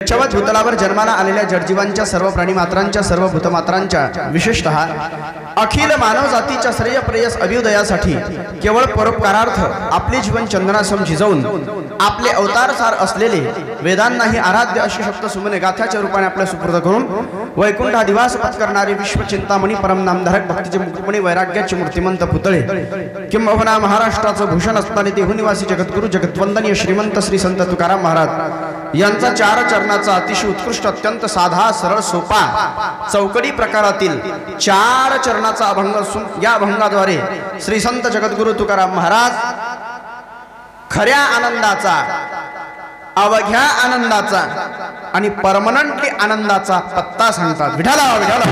छवत भूतलावर जन्माला आलेल्या जडजीवांच्या सर्व प्राणीमात्रांच्या सर्व भूतमात्रांच्या विशेषतः अखिल मानव जातीच्या श्रेय प्रेयस अभ्युदयासाठी केवळ परोपकारार्थ आपले जीवन चंदनासम झिजवून आपले अवतारसार असलेले वेदांनाही आराध्य अशी शब्द सुमने गाथ्याच्या रूपाने आपल्या सुपूर्द करून वैकुंठ दिवास पत्करणारे विश्वचिंतामणी परम नामधारक भक्तीचे मुक्तमणी वैराग्याचे मूर्तिमंत पुतळे किंबहुना महाराष्ट्राचं भूषण असताना देहू निवासी जगद्गुरु जगद्वंदनीय श्रीमंत श्री संत तुकाराम महाराज यांचा 4 चरणाचा अतिशय उत्कृष्ट अत्यंत साधा सरळ सोपा चौकडी प्रकारातील 4 चरणाचा अभंग असून या अभंगाद्वारे श्री संत जगद्गुरु तुकाराम महाराज खऱ्या आनंदाचा अवघ्या आनंदाचा आणि परमनंटली आनंदाचा पत्ता सांगतात। विठाला विठाला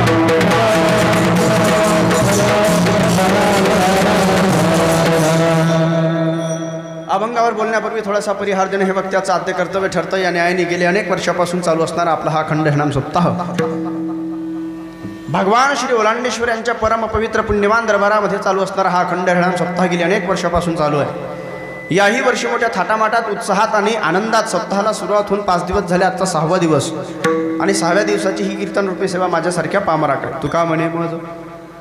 अभंगावर बोलण्यापूर्वी थोडासा परिहार देणे हे वक्त्याचं आद्य कर्तव्य ठरतं। या न्यायाने गेले अनेक वर्षापासून चालू असणारा आपला हा खंड हरिनाम सप्ताह भगवान श्री ओलांडेश्वर यांच्या परम पवित्र पुण्यवान दरबारामध्ये चालू असणारा हा खंड हरिनाम सप्ताह गेली अनेक वर्षापासून चालू आहे। याही वर्षी मोठ्या थाटामाटात उत्साहात आणि आनंदात सप्ताहाला सुरुवात होऊन 5 दिवस झाले। आजचा 6वा दिवस आणि 6व्या दिवसाची ही कीर्तन रूपी सेवा माझ्यासारख्या पामराकडे तुका म्हणे मज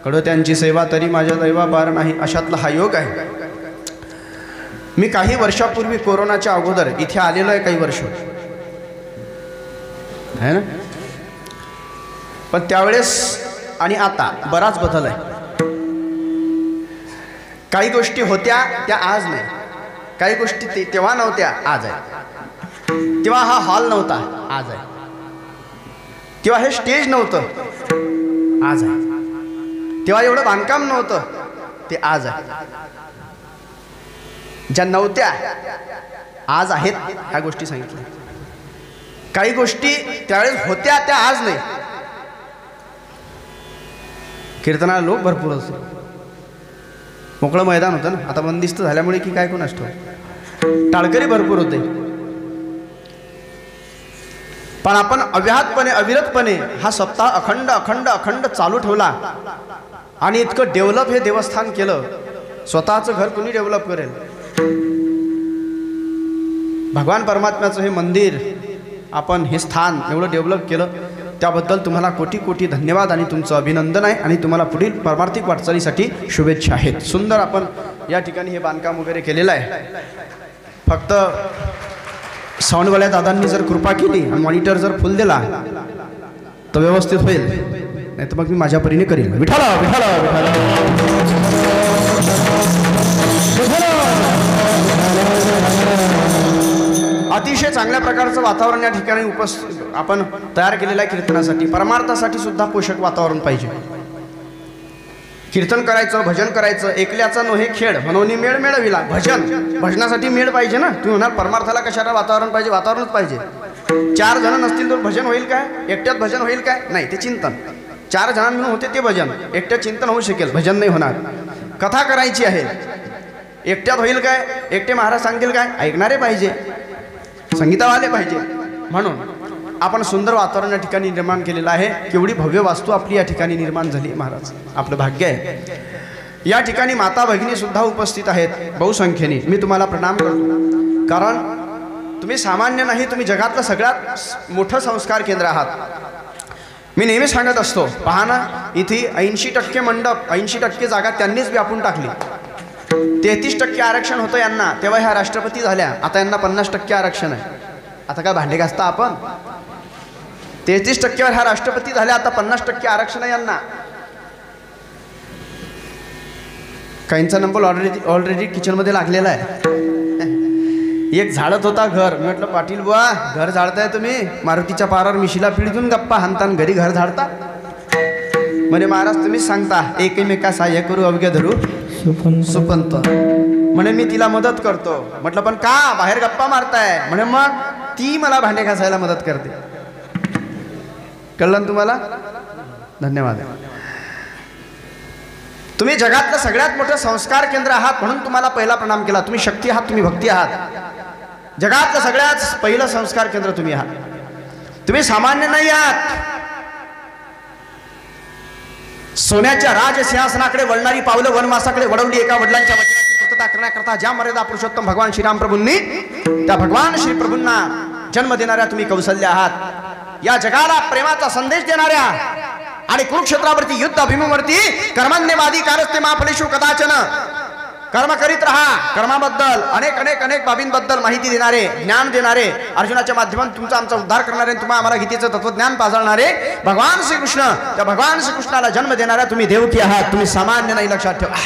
कडो त्यांची सेवा तरी माझ्या दैवा पार नाही अशातला हा योग आहे। मी काही वर्षापूर्वी कोरोनाच्या अगोदर इथे आलेलो आहे काही वर्ष है ना, पण त्यावेळेस आणि आता बराच बदल आहे। काही गोष्टी होत्या त्या आज नाही, काही गोष्टी तेव्हा नव्हत्या आज आहे। तेव्हा हा हॉल नव्हता आज आहे, तेव्हा हे स्टेज नव्हतं आज आहे, तेव्हा एवढं बांधकाम नव्हतं ते आज आहे। ज्या नव्हत्या आज आहेत ह्या गोष्टी सांगितल्या। काही गोष्टी त्यावेळेस होत्या त्या आज नाही। कीर्तनाला लोक भरपूर असतो, मोकळं मैदान होतं ना, आता बंदिस्त झाल्यामुळे की काय कोण असतो, टाळकरी भरपूर होते। पण आपण अव्याहतपणे अविरतपणे हा सप्ताह अखंड अखंड अखंड चालू ठेवला आणि इतकं डेव्हलप हे देवस्थान केलं। स्वतःचं घर कुणी डेव्हलप करेल? भगवान परमात्म्याचं हे मंदिर आपण हे स्थान एवढं डेव्हलप केलं त्याबद्दल तुम्हाला कोटी कोटी धन्यवाद आणि तुमचं अभिनंदन आहे आणि तुम्हाला पुढील परमार्थिक वाटचालीसाठी शुभेच्छा आहेत। सुंदर आपण या ठिकाणी हे बांधकाम वगैरे केलेलं आहे। फक्त साऊंडवाल्या दादांनी जर कृपा केली आणि मॉनिटर जर फुल दिला तर व्यवस्थित होईल, नाही तर मग मी माझ्या परीने करीन। विठाला विठाला विठाला अतिशय चांगल्या प्रकारचं वातावरण या ठिकाणी आपण तयार केलेलं आहे कीर्तनासाठी। परमार्थासाठी सुद्धा पोषक वातावरण पाहिजे। कीर्तन करायचं, भजन करायचं, एकल्याचा नोहे खेळ म्हणून मेळ मेळविला। भजनासाठी मेळ पाहिजे ना। तुम्ही म्हणाल परमार्थाला कशाला वातावरण पाहिजे? वातावरणच पाहिजे। 4 जण नसतील तर भजन होईल काय? एकट्यात भजन होईल काय? नाही, ते चिंतन। 4 जणांना मिळून होते ते भजन, एकट्यात चिंतन होऊ शकेल, भजन नाही होणार। कथा करायची आहे, एकट्यात होईल काय? एकटे महाराज सांगतील काय? ऐकणारे पाहिजे, संगीतावाले पाहिजे। म्हणून आपण सुंदर वातावरण या ठिकाणी निर्माण केलेलं आहे। केवढी भव्य वास्तू आपली या ठिकाणी निर्माण झाली महाराज, आपलं भाग्य आहे। या ठिकाणी माता भगिनी सुद्धा उपस्थित आहेत बहुसंख्येने। मी तुम्हाला प्रणाम करतो, कारण तुम्ही सामान्य नाही, तुम्ही जगातलं सगळ्यात मोठं संस्कार केंद्र आहात। मी नेहमी सांगत असतो, पहा ना, इथे 80% मंडप 80% जागा त्यांनीच व्यापून टाकली। 33% आरक्षण होतं यांना, तेव्हा ह्या राष्ट्रपती झाल्या, आता यांना 50% आरक्षण आहे। आता काय भांडे घासता आपण? 33%वर ह्या राष्ट्रपती झाल्या, आता 50% आरक्षण आहे यांना। काहींचा नंबर ऑलरेडी किचनमध्ये लागलेला आहे। एक झाडत होता घर, मी म्हटलं पाटील बुवा घर झाडताय तुम्ही? मारुतीच्या पारावर मिशीला पिढीतून गप्पा हाणतान घरी घर झाडता? म्हणे महाराज तुम्हीच सांगता, एकमेका सहाय्य करू अवघ्या धरू सुपंत। म्हणे मी तिला मदत करतो। म्हटलं पण का? बाहेर गप्पा मारताय? म्हणे मग ती मला भांडे घासायला मदत करते। कळलं तुम्हाला? धन्यवाद। तुम्ही जगातलं सगळ्यात मोठं संस्कार केंद्र आहात म्हणून तुम्हाला पहिला प्रणाम केला। तुम्ही शक्ती आहात, तुम्ही भक्ती आहात। जगातलं सगळ्यात पहिलं संस्कार केंद्र तुम्ही आहात। तुम्ही सामान्य नाही आहात। सोन्याच्या राजसिंहासनाकडे वळणारी पावलं वनवासाकडे वळवली एका वडिलांच्या वचनाची पूर्तता करण्याकरता ज्या मर्यादा पुरुषोत्तम भगवान श्रीराम प्रभूंनी, त्या भगवान श्री प्रभूंना जन्म देणाऱ्या तुम्ही कौशल्य आहात। या जगाला प्रेमाचा संदेश देणाऱ्या आणि कुरुक्षेत्रावरती युद्ध अभिमुखवरती कर्मण्यवादी कारस्ते मा फलेषु कदाचन, कर्म करीत राहा, कर्माबद्दल अनेक अनेक अनेक बाबींबद्दल माहिती देणारे, ज्ञान देणारे, अर्जुनाच्या माध्यमातून तुमचा आमचा उद्धार करणारे, तुम्हा आम्हाला गीतेचं तत्वज्ञान पाजळणारे भगवान श्रीकृष्ण, त्या भगवान श्रीकृष्णाला जन्म देणाऱ्या तुम्ही देवकी आहात। तुम्ही सामान्य नाही, लक्षात ठेवा,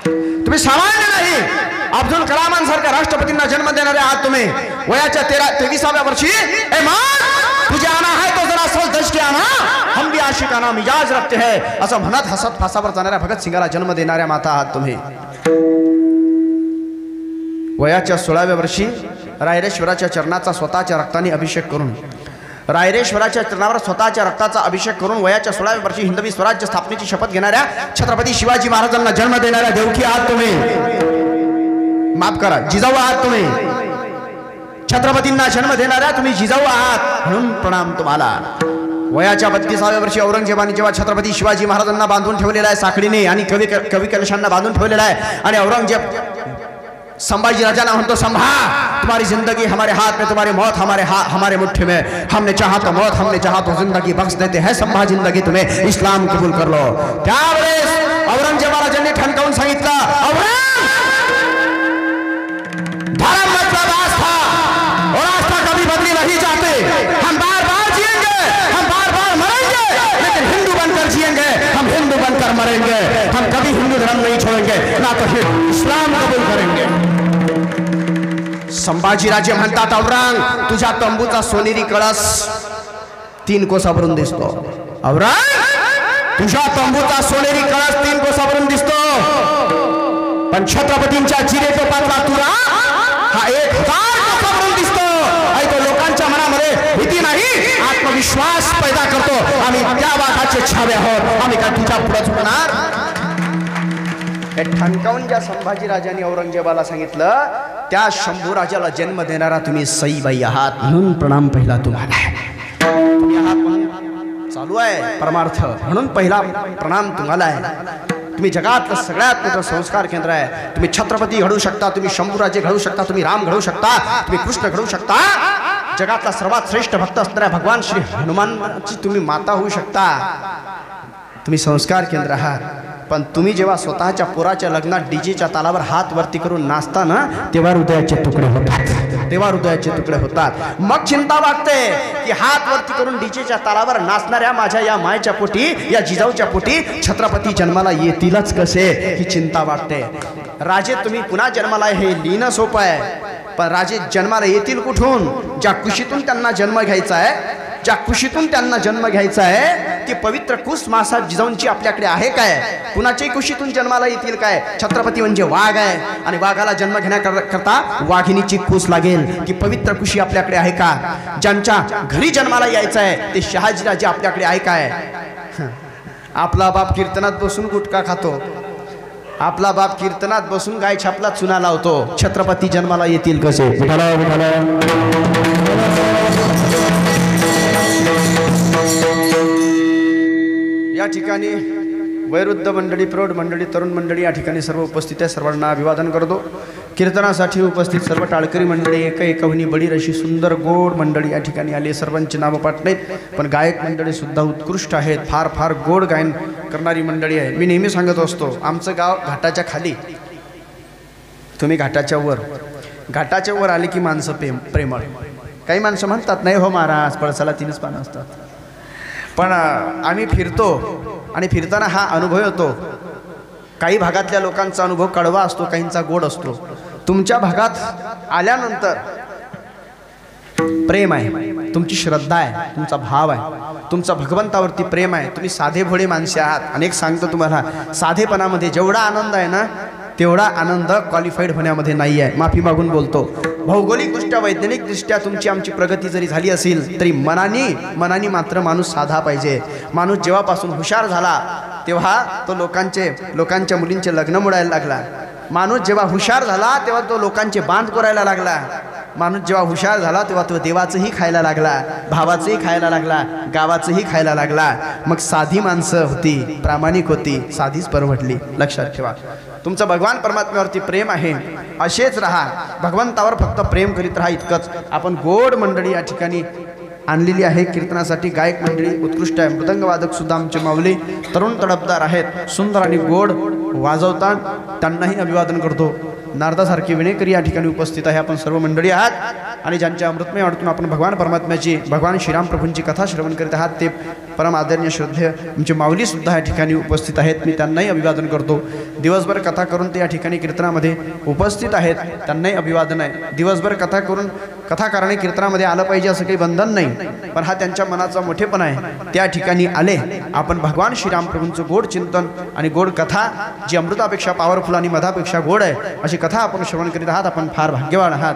तुम्ही सामान्य नाही। अब्दुल कलामांसारख्या राष्ट्रपतींना जन्म देणारे आहात तुम्ही। वयाच्या 23व्या वर्षी ए मान तुझे आना है तो जरा सोच दश के आना, हम भी आशिकाना मिजाज रखते हैं, असं म्हणत हसत फासावर जाणाऱ्या भगत सिंगाला जन्म देणाऱ्या माता आहात तुम्ही। वयाच्या 16व्या वर्षी रायरेश्वराच्या चरणाचा स्वतःच्या रक्ताने अभिषेक करून, रायरेश्वराच्या चरणावर स्वतःच्या रक्ताचा अभिषेक करून वयाच्या 16व्या वर्षी हिंदवी स्वराज्य स्थापनेची शपथ घेणाऱ्या छत्रपती शिवाजी महाराजांना जन्म देणाऱ्या देवकी आहात तुम्ही। माफ करा, जिजाऊ आहात तुम्ही। छत्रपतींना जन्म देणाऱ्या तुम्ही जिजाऊ आहात, म्हणून प्रणाम तुम्हाला। वयाच्या 32व्या वर्षी औरंगजेबाने जेव्हा छत्रपती शिवाजी महाराजांना बांधून ठेवलेला आहे साखळीने आणि कवी कलशांना बांधून ठेवलेला आहे आणि औरंगजेब संभाजी राजाना म्हणतो, संभा तुम्हारी जिंदगी हमारे हाथ में, तुम्हारी मौत हमारे मुट्ठी में, हमने चाहा तो मौत, हमने चाहा तो जिंदगी बख्श देते हैं, संभा जिंदगी तुम्हें इस्लाम कबूल कर लो। त्यावेळेस औरंगजेब महाराजांनी ठणकावून सांगितलं, धर्म मतलब आस्था, और आस्था कभी बदली नहीं जाती। हम बार बार जिएंगे, हम बार बार मरेंगे, लेकिन हिंदू बनकर जिएंगे, हम हिंदू बनकर मरेंगे। हम कभी हिंदू धर्म नहीं छोड़ेंगे, ना तो फिर इस्लाम कबूल करेंगे। संभाजीराजे म्हणतात, औरंग तुझ्या तंबूचा सोनेरी कळस 3 कोसावरून दिसतो। औरंग तुझ्या तंबूचा सोनेरी कळस 3 कोसावरून दिसतो, पण छत्रपतींच्या जिरेटोपातला तुरा हा 1000 कोसावरून दिसतो। ऐतो लोकांच्या मनामध्ये भीती नाही, आत्मविश्वास पैदा करतो। आम्ही त्या वाघाचे छावे आहोत, आम्ही काय तुझ्या पुढे झुकणार। हे ठणकावून ज्या संभाजी राजांनी औरंगजेबाला सांगितलं, त्या शंभू राजाला जन्म देणारा तुम्ही सईबाई आहात, म्हणून प्रणाम पहिला तुम्हाला। तुम्ही आहात म्हणून चालू आहे परमार्थ, म्हणून पहिला प्रणाम तुम्हाला आहे। तुम्ही जगातलं सगळ्यात मोठं संस्कार केंद्र आहे। तुम्ही छत्रपती घडू शकता, तुम्ही शंभूराजे घडू शकता, तुम्ही राम घडू शकता, तुम्ही कृष्ण घडू शकता, जगातला सर्वात श्रेष्ठ भक्त असणाऱ्या भगवान श्री हनुमानची तुम्ही माता होऊ शकता। तुम्ही संस्कार केंद्र आहात। पण तुम्ही जेव्हा स्वतःच्या पोराच्या लग्नात डीजेच्या तालावर हात वरती करून नाचता ना, तेव्हा हृदयाचे तुकडे होतात, तेव्हा हृदयाचे तुकडे होतात। मग चिंता वाटते की हात वरती करून डीजेच्या तालावर नाचणाऱ्या माझ्या या मायेच्या पोटी, या जिजाऊच्या पोटी छत्रपती जन्माला येतीलच कसे, ही चिंता वाटते। राजे तुम्ही पुन्हा जन्माला हे लिहिणं सोपं आहे, पण राजे जन्माला येतील कुठून? ज्या कुशीतून त्यांना जन्म घ्यायचा आहे, ज्या कुशीतून त्यांना जन्म घ्यायचा आहे, ती पवित्र कुश मासा जिजाऊंची आपल्याकडे आहे काय? कुणाच्याही कुशीतून जन्माला येतील काय? छत्रपती म्हणजे वाघ आहे आणि वाघाला जन्म घेण्याकरता वाघिणीची कुस लागेल। ती पवित्र कुशी आपल्याकडे आहे का? ज्यांच्या घरी जन्माला यायचं आहे ते शहाजीराजे आपल्याकडे आहे काय? आपला बाप कीर्तनात बसून गुटखा खातो, आपला बाप कीर्तनात बसून गाय छापला चुना लावतो, छत्रपती जन्माला येतील कसे? या ठिकाणी वयोवृद्ध मंडळी, प्रौढ मंडळी, तरुण मंडळी या ठिकाणी सर्व उपस्थित आहे, सर्वांना अभिवादन करतो। कीर्तनासाठी उपस्थित सर्व टाळकरी मंडळी, एकहुनी बडीर अशी सुंदर गोड मंडळी या ठिकाणी आली। सर्वांची नावं पाठ नाहीत, पण गायक मंडळी सुद्धा उत्कृष्ट आहेत, फार फार गोड गायन करणारी मंडळी आहे। मी नेहमी सांगत असतो, आमचं गाव घाटाच्या खाली, तुम्ही घाटाच्या वर, घाटाच्या वर आले की माणसं प्रेमळ। काही माणसं म्हणतात नाही हो महाराज पळसाला 3च पानं असतात, पण आम्ही फिरतो आणि फिरताना हा अनुभव येतो। काही भागातल्या लोकांचा अनुभव कडवा असतो, काहींचा गोड असतो। तुमच्या भागात आल्यानंतर प्रेम आहे, तुमची श्रद्धा आहे, तुमचा भाव आहे, तुमचा भगवंतावरती प्रेम आहे, तुम्ही साधे भोळे माणसे आहात। अनेक सांगतो तुम्हाला, साधेपणामध्ये जेवढा आनंद आहे ना, तेवढा आनंद क्वालिफाईड होण्यामध्ये नाही आहे। माफी मागून बोलतो। भौगोलिकदृष्ट्या, वैज्ञानिकदृष्ट्या तुमची आमची प्रगती जरी झाली असेल तरी मनानी मात्र माणूस साधा पाहिजे। माणूस जेव्हापासून हुशार झाला तेव्हा तो लोकांच्या मुलींचे लग्न मोडायला लागला। माणूस जेव्हा हुशार झाला तेव्हा तो लोकांचे बांध करायला लागला। माणूस जेव्हा हुशार झाला तेव्हा तो देवाचंही खायला लागला, भावाचंही खायला लागला, गावाचंही खायला लागला। मग साधी माणसं होती, प्रामाणिक होती, साधीच परवडली। लक्षात ठेवा। तुमचं भगवान परमात्म्यावरती प्रेम आहे, असेच राहा, भगवंतावर फक्त प्रेम करीत राहा. इतकंच. आपण गोड मंडळी या ठिकाणी आणलेली आहे कीर्तनासाठी. गायक मंडळी उत्कृष्ट आहे. मृदंगवादक सुद्धा आमचे माऊली तरुण तडफदार आहेत, सुंदर आणि गोड वाजवतात. त्यांनाही अभिवादन करतो. नारदासारखी विणेकरी या ठिकाणी उपस्थित आहे. आपण सर्व मंडळी आहात आणि ज्यांच्या अमृतमय वाटून आपण भगवान परमात्म्याची, भगवान श्रीराम प्रभूंची कथा श्रवण करीत आहात, ते परम आदरणीय श्रद्धेय आमचे माऊली सुद्धा या ठिकाणी उपस्थित आहेत. मी त्यांनाही अभिवादन करतो. दिवसभर कथा करून ते या ठिकाणी कीर्तनामध्ये उपस्थित आहेत, त्यांनाही अभिवादन आहे. दिवसभर कथा करून कथाकाराने कीर्तनामध्ये आलं पाहिजे असं काही बंधन नाही, पण हा त्यांच्या मनाचा मोठेपणा आहे. त्या ठिकाणी आले. आपण भगवान श्रीराम प्रभूंचं गोड चिंतन आणि गोड कथा, जी अमृतापेक्षा पॉवरफुल आणि मधापेक्षा गोड आहे, अशी कथा आपण श्रवण करीत आहात. आपण फार भाग्यवान आहात.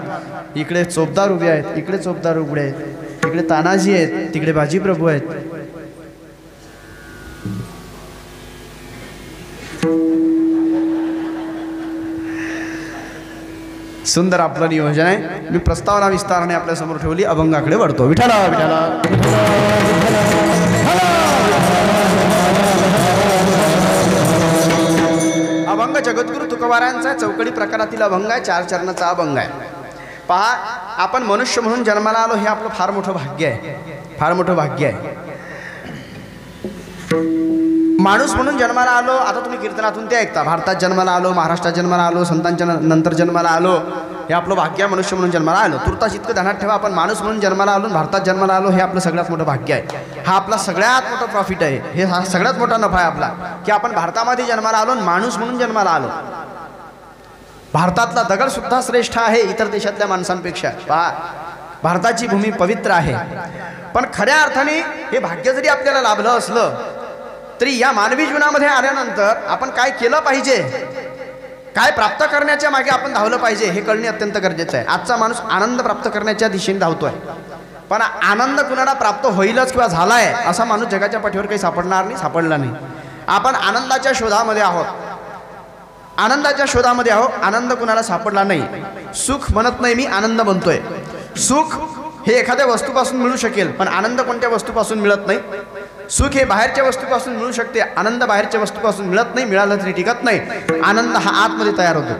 इकडे चोपदार उभे आहेत, इकडे चोपदार उघडे आहेत, इकडे तानाजी आहेत, तिकडे बाजी प्रभू आहेत. सुंदर आपलं नियोजन आहे. मी प्रस्तावना विस्ताराने आपल्या समोर ठेवली. अभंगाकडे वळतो. विठ्ठला विठ्ठला. अभंग जगद्गुरु तुकोबारायांचा चौकडी प्रकारातील अभंग आहे. 4 चरणाचा अभंग आहे. पहा, आपण मनुष्य म्हणून जन्माला आलो हे आपलं फार मोठं भाग्य आहे, फार मोठं भाग्य आहे. माणूस म्हणून जन्माला आलो. आता तुम्ही कीर्तनातून ते ऐकता, भारतात जन्माला आलो, महाराष्ट्रात जन्माला आलो, संतांच्या नंतर जन्माला आलो, हे आपलं भाग्य आहे. मनुष्य म्हणून जन्माला आलो. तुर्तास इतकं ध्यानात ठेवा, आपण माणूस म्हणून जन्माला आलो, भारतात जन्माला आलो, हे आपलं सगळ्यात मोठं भाग्य आहे. हा आपला सगळ्यात मोठा प्रॉफिट आहे. हे हा सगळ्यात मोठा नफा आहे आपला, की आपण भारतामध्ये जन्माला आलो, माणूस म्हणून जन्माला आलो. भारतातला दगड सुद्धा श्रेष्ठ आहे इतर देशातल्या माणसांपेक्षा. पहा, भारताची भूमी पवित्र आहे. पण खऱ्या अर्थाने हे भाग्य जरी आपल्याला लाभलं असलं तरी या मानवी जीवनामध्ये आल्यानंतर आपण काय केलं पाहिजे, काय प्राप्त करण्याच्या मागे आपण धावलं पाहिजे, हे कळणे अत्यंत गरजेचं आहे. आजचा माणूस आनंद प्राप्त करण्याच्या दिशेने धावतोय, पण आनंद कुणाला प्राप्त होईलच किंवा झालाय असा माणूस जगाच्या पाठीवर काही सापडणार नाही, सापडला नाही. आपण आनंदाच्या शोधामध्ये आहोत, आनंदाच्या शोधामध्ये आहोत. आनंद कुणाला सापडला नाही. सुख म्हणत नाही मी, आनंद म्हणतोय. सुख हे एखाद्या वस्तूपासून मिळू शकेल, पण आनंद कोणत्या वस्तूपासून मिळत नाही. सुख हे बाहेरच्या वस्तूपासून मिळू शकते, आनंद बाहेरच्या वस्तूपासून मिळत नाही. मिळालं तरी टिकत नाही. आनंद हा आतमध्ये तयार होतो.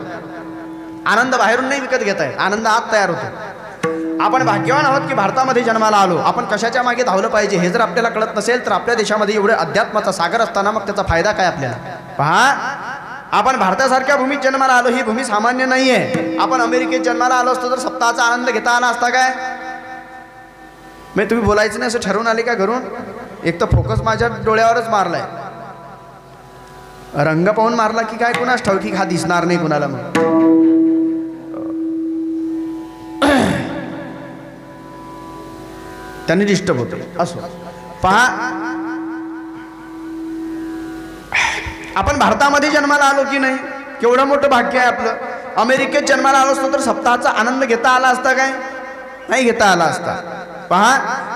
आनंद बाहेरून नाही विकत घेता येत, आनंद आत तयार होतो. आपण भाग्यवान आहोत की भारतामध्ये जन्माला आलो. आपण कशाच्या मागे धावलं पाहिजे हे जर आपल्याला कळत नसेल तर आपल्या देशामध्ये एवढे अध्यात्माचा सागर असताना मग त्याचा फायदा काय आपल्याला. पहा, आपण भारतासारख्या भूमीत जन्माला आलो. ही भूमी सामान्य नाही आहे. आपण अमेरिकेत जन्माला आलो असतो तर सप्ताहाचा आनंद घेता आला असता काय. मी तुम्ही बोलायचं नाही असं ठरवून आले का घरून. एक तर फोकस माझ्या डोळ्यावरच मारलाय, रंग पाहून मारला की काय कुणास ठाऊकी, हा दिसणार नाही कुणाला. मग त्यांनी डिस्टर्ब होतो. असो, पहा, आपण भारतामध्ये जन्माला आलो की नाही, केवढं मोठं भाग्य आहे आपलं. अमेरिकेत जन्माला आलो असतो तर सप्ताहाचा आनंद घेता आला असता काय, नाही घेता आला असता. पहा,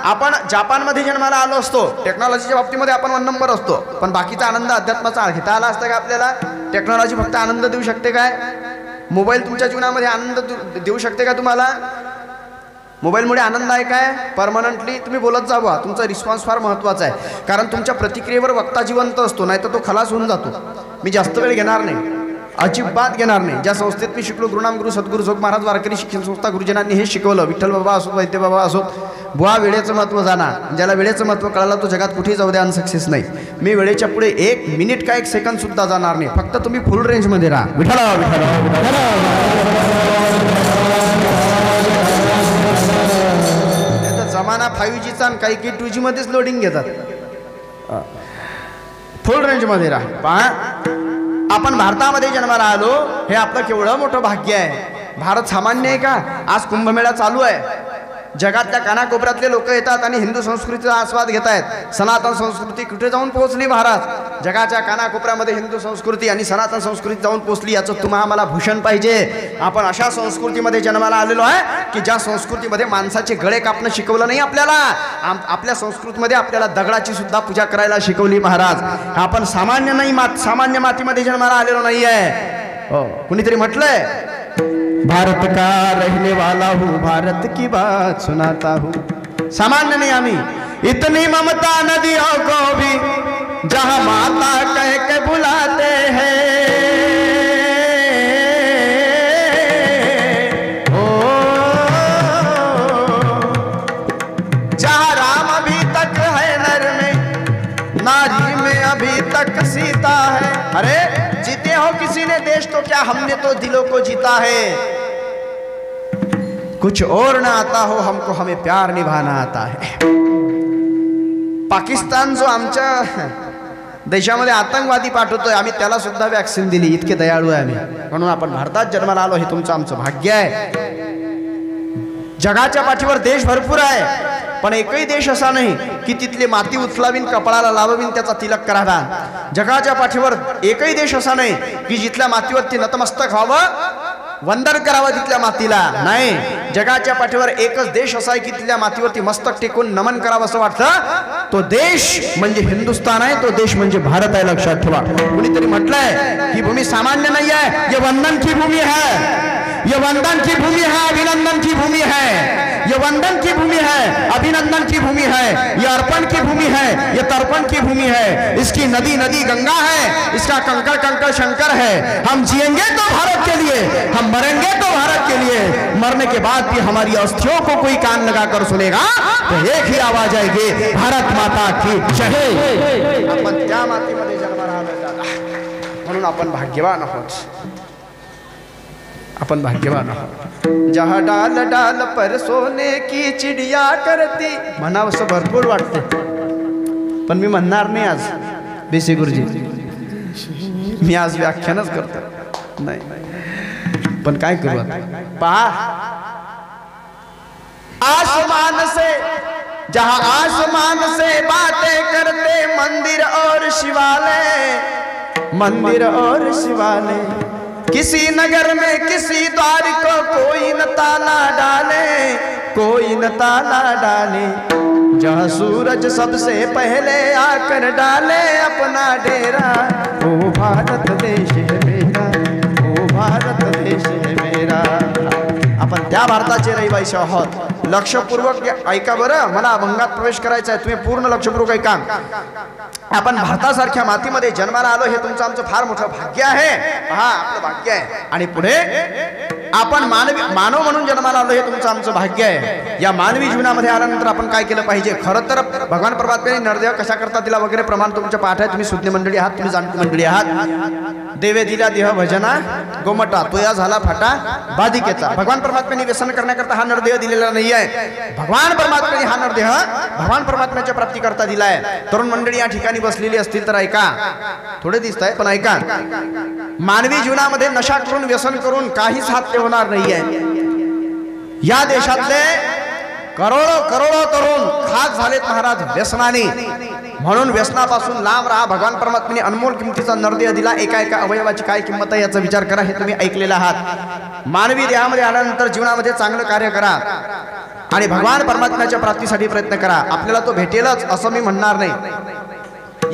आपण जापानमध्ये जन्माला आलो असतो, टेक्नॉलॉजीच्या बाबतीमध्ये आपण 1 नंबर असतो, पण बाकीचा आनंद अध्यात्माचा घेता आला असता का आपल्याला. टेक्नॉलॉजी फक्त आनंद देऊ शकते काय. मोबाईल तुमच्या जीवनामध्ये आनंद देऊ शकते का तुम्हाला. मोबाईलमुळे आनंद आहे काय. परमनंटली तुम्ही बोलत जावा. तुमचा रिस्पॉन्स फार महत्त्वाचा आहे, कारण तुमच्या प्रतिक्रियेवर वक्ता जिवंत असतो, नाही तर तो खलास होऊन जातो. मी जास्त वेळ घेणार नाही, अजिबात घेणार नाही. ज्या संस्थेत मी शिकलो, गुरुनाम गुरु सद्गुरू जोग महाराज वारकरी शिक्षण संस्था, गुरुजनांनी हे शिकवलं. विठ्ठल बाबा असोत, वैद्य बाबा असोत, बुवा वेळेचं महत्त्व जाणा. ज्याला वेळेचं महत्त्व कळालं तो जगात कुठेही जाऊ द्या अनसक्सेस नाही. मी वेळेच्या पुढे 1 मिनिट का 1 सेकंद सुद्धा जाणार नाही. फक्त तुम्ही फुल रेंजमध्ये राहा. विठ्ठला विठ्ठला. जमाना 5Gचा आणि काही 2G मध्येच लोडिंग घेतात. फुल रेंजमध्ये राहा. पहा, आपण भारतामध्ये जन्माला आलो, हे आपलं केवढं मोठं भाग्य आहे. भारत सामान्य आहे का. आज कुंभमेळा चालू आहे. जगातल्या कानाकोपऱ्यातले लोक येतात आणि हिंदू संस्कृतीचा आस्वाद घेत आहेत. सनातन संस्कृती कुठे जाऊन पोहोचली महाराज. जगाच्या कानाकोपऱ्यामध्ये हिंदू संस्कृती आणि सनातन संस्कृती जाऊन पोहोचली. याचं तुम्हाला आम्हाला भूषण पाहिजे. आपण अशा संस्कृतीमध्ये जन्माला आलेलो आहे की ज्या संस्कृतीमध्ये माणसाचे गळे कापणं शिकवलं नाही आपल्याला. आपल्या संस्कृतीमध्ये आपल्याला दगडाची सुद्धा पूजा करायला शिकवली महाराज. आपण सामान्य नाही, सामान्य मातीमध्ये जन्माला आलेलो नाही आहे. हो, कुणीतरी म्हटलंय, भारत का रहने वाला हूँ, भारत की बात सुनाता हूँ. सामान्य नहीं आम्ही. इतनी ममता नदियों को भी जहाँ माता कह के बुलाते हैं. जीता है। अरे जीते हो किसी ने देश तो क्या, हमने तो दिलों को जीता है। कुछ और ना आता हो हमको, हमें प्यार निभाना आता है। पाकिस्तान जो आमच्या देशामध्ये आतंकवादी पाठवतोय, आम्ही त्याला सुद्धा वॅक्सिन दिली, इतके दयाळू आहे आम्ही, म्हणून आपण भारतात जन्माला आलो, हे तुमचं आमचं भाग्य आहे। जगाच्या पाठीवर देश भरपूर आहे, पण एकही देश असा नाही की तिथले माती उचलावीन, कपाळाला लावावीन, त्याचा तिलक करावा। जगाच्या पाठीवर एकही देश असा नाही की जिथल्या मातीवरती नतमस्तक व्हावं, वंदन करावं तिथल्या मातीला, नाही। जगाच्या पाठीवर एकच देश असा आहे की तिथल्या मातीवरती मस्तक टेकून नमन करावं असं वाटतं, तो देश म्हणजे हिंदुस्तान आहे, तो देश म्हणजे भारत आहे, लक्षात ठेवा। कुणीतरी म्हटलंय ही भूमी सामान्य नहीं है, ये वंदन की भूमि है, ये वंदन की भूमि है, अभिनंदन की भूमि है, ये वंदन की भूमि है, अभिनंदन की भूमि है, ये अर्पण की भूमि है, ये तर्पण की भूमि है। इसकी नदी नदी गंगा है, इसका कंकड़ कंकड़ शंकर है। हम जिएंगे तो भारत के लिए, हम मरेंगे तो भारत के लिए, मरने के बाद भी हमारी अस्थियों को कोई कान लगा कर सुनेगा तो एक ही आवाज आएगी, भारत माता की जय। आपण त्या मातीमध्ये जन्माला आलोय दादा, म्हणून आपण भाग्यवान आहोत, अपन भाग्यवान आहोत। जहाँ डाल डाल पर सोने की चिड़िया करती, म्हणावं असं भरपूर वाटते, पण मी म्हणणार नाही आज बीसी गुरुजी, मी आज व्याख्यानच करतो नाही, पण काय करू आता, पहा आसमान से, जहाँ आसमान से बातें करते मंदिर और शिवालय, मंदिर और शिवालय, किसी नगर में किसी द्वार को कोई न ताला डाले, कोई न ताला डाले, जहाँ सूरज सबसे पहले आकर डाले अपना डेरा, ओ भारत देश है मेरा, ओ भारत देश है मेरा। आपण त्या भारताचे रहिवासी आहोत, लक्षपूर्वक ऐका बरं, मला अभंगात प्रवेश करायचा आहे, तुम्ही पूर्ण लक्षपूर्वक ऐका। आपण भारतासारख्या मातीमध्ये जन्माला आलो, हे तुमचं आमचं फार मोठं भाग्य आहे, पहा आपलं भाग्य आहे। आणि पुढे आपण मानव म्हणून जन्माला आलो, हे तुमचं आमचं भाग्य आहे। या मानवी जीवनामध्ये आल्यानंतर आपण काय केलं पाहिजे, खरं तर भगवान परमात्म्याने नरदेह कशा करता दिला वगैरे प्रमाण तुमच्या पाठ आहे, तुम्ही सुज्ञ मंडळी आहात, तुम्ही जाणती मंडळी आहात। देवे दिला देह भजना गोमटा, तो या झाला फाटा बाधिकेचा। भगवान परमात्म्याने व्यसन करण्याकरता हा नरदेह दिलेला नाही आहे, भगवान परमात्म्याने हा नरदेह भगवान परमात्म्याच्या प्राप्तीकरता दिलाय। तरुण मंडळी या ठिकाणी बसलेली असतील तर ऐका, थोडे दिसत आहे पण ऐका, मानवी जीवनामध्ये नशा करून व्यसन करून काहीच साध्य होणार नाहीये। या देशातले करोडो करोडो तरुण खाक झालेत महाराज व्यसनाने, म्हणून व्यसनापासून लांब राहा। भगवान परमात्म्याने अनमोल किमतीचा नरदेह दिला, एका एका अवयवाची काय किंमत आहे याचा विचार करा, हे तुम्ही ऐकलेला आहात। मानवी देहामध्ये आल्यानंतर जीवनामध्ये चांगलं कार्य करा आणि भगवान परमात्म्याच्या प्राप्तीसाठी प्रयत्न करा, आपल्याला तो भेटेलच असं मी म्हणणार नाही।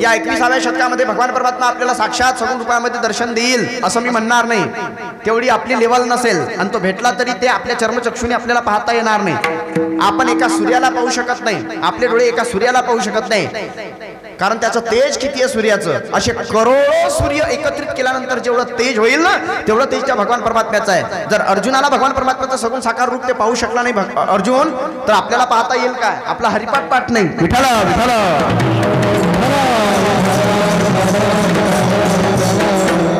या 21व्या शतकामध्ये भगवान परमात्मा आपल्याला साक्षात सगुण रूपामध्ये दर्शन देईल असं मी म्हणणार नाही, तेवढी आपली लेवल नसेल, आणि तो भेटला तरी ते आपल्या चर्मचक्षुने आपल्याला पाहता येणार नाही। आपण एका सूर्याला पाहू शकत नाही, आपले डोळे एका सूर्याला पाहू शकत नाही, कारण त्याचं तेज किती आहे सूर्याचं, असे करोडो सूर्य एकत्रित केल्यानंतर जेवढं तेज होईल ना, तेवढं तेज त्या भगवान परमात्म्याचं आहे। जर अर्जुनाला भगवान परमात्म्याचं सगुण साकार रूप ते पाहू शकला नाही अर्जुन, तर आपल्याला पाहता येईल काय, आपला हरिपाठ पाठ नाही, विठ्ठल विठ्ठल।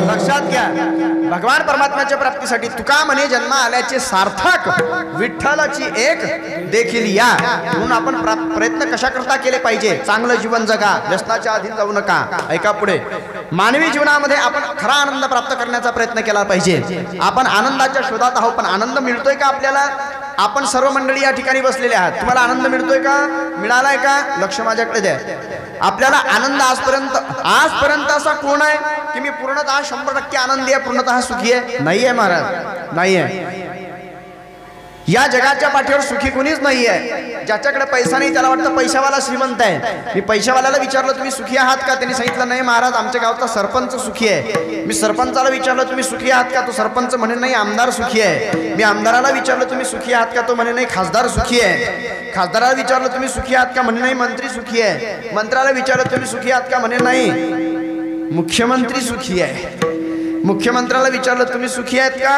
लक्षात घ्या, भगवान परमात्म्याच्या प्राप्तीसाठी तुका म्हणे जन्म आल्याचे सार्थक, विठ्ठलाची एक देखील या। म्हणून आपण प्रयत्न कशा करता केले पाहिजे, चांगलं जीवन जगा, व्यसनाच्या अधीन जाऊ नका। ऐका पुढे, मानवी जीवनामध्ये आपण खरा आनंद प्राप्त करण्याचा प्रयत्न केला पाहिजे। आपण आनंदाच्या शोधात आहोत, पण आनंद मिळतोय का आपल्याला? आपण सर्व मंडळी या ठिकाणी बसलेले आहात, तुम्हाला आनंद मिळतोय का, मिळालाय का? लक्ष माझ्याकडे द्या। आपल्याला आनंद आजपर्यंत असा कोण आहे की मी पूर्णतः 100% आनंदी आहे, पूर्णतः सुखी आहे? नाही आहे महाराज, नाही आहे। या जगाच्या पाठीवर सुखी कोणीच नाही आहे। ज्याच्याकडे पैसा नाही त्याला वाटतं पैशावाला श्रीमंत आहे। मी पैशावाल्याला विचारलं तुम्ही सुखी आहात का, त्यांनी सांगितलं नाही महाराज आमच्या गावचा सरपंच सुखी आहे। मी सरपंचाला विचारलं तुम्ही सुखी आहात का, तो सरपंच म्हणे नाही आमदार सुखी आहे। मी आमदाराला विचारलं तुम्ही सुखी आहात का, तो म्हणे नाही खासदार सुखी आहे। खासदाराला विचारलं तुम्ही सुखी आहात का, म्हणे नाही मंत्री सुखी आहे। मंत्र्याला विचारलं तुम्ही सुखी आहात का, म्हणे नाही मुख्यमंत्री सुखी आहे। मुख्यमंत्र्याला विचारलं तुम्ही सुखी आहेत का,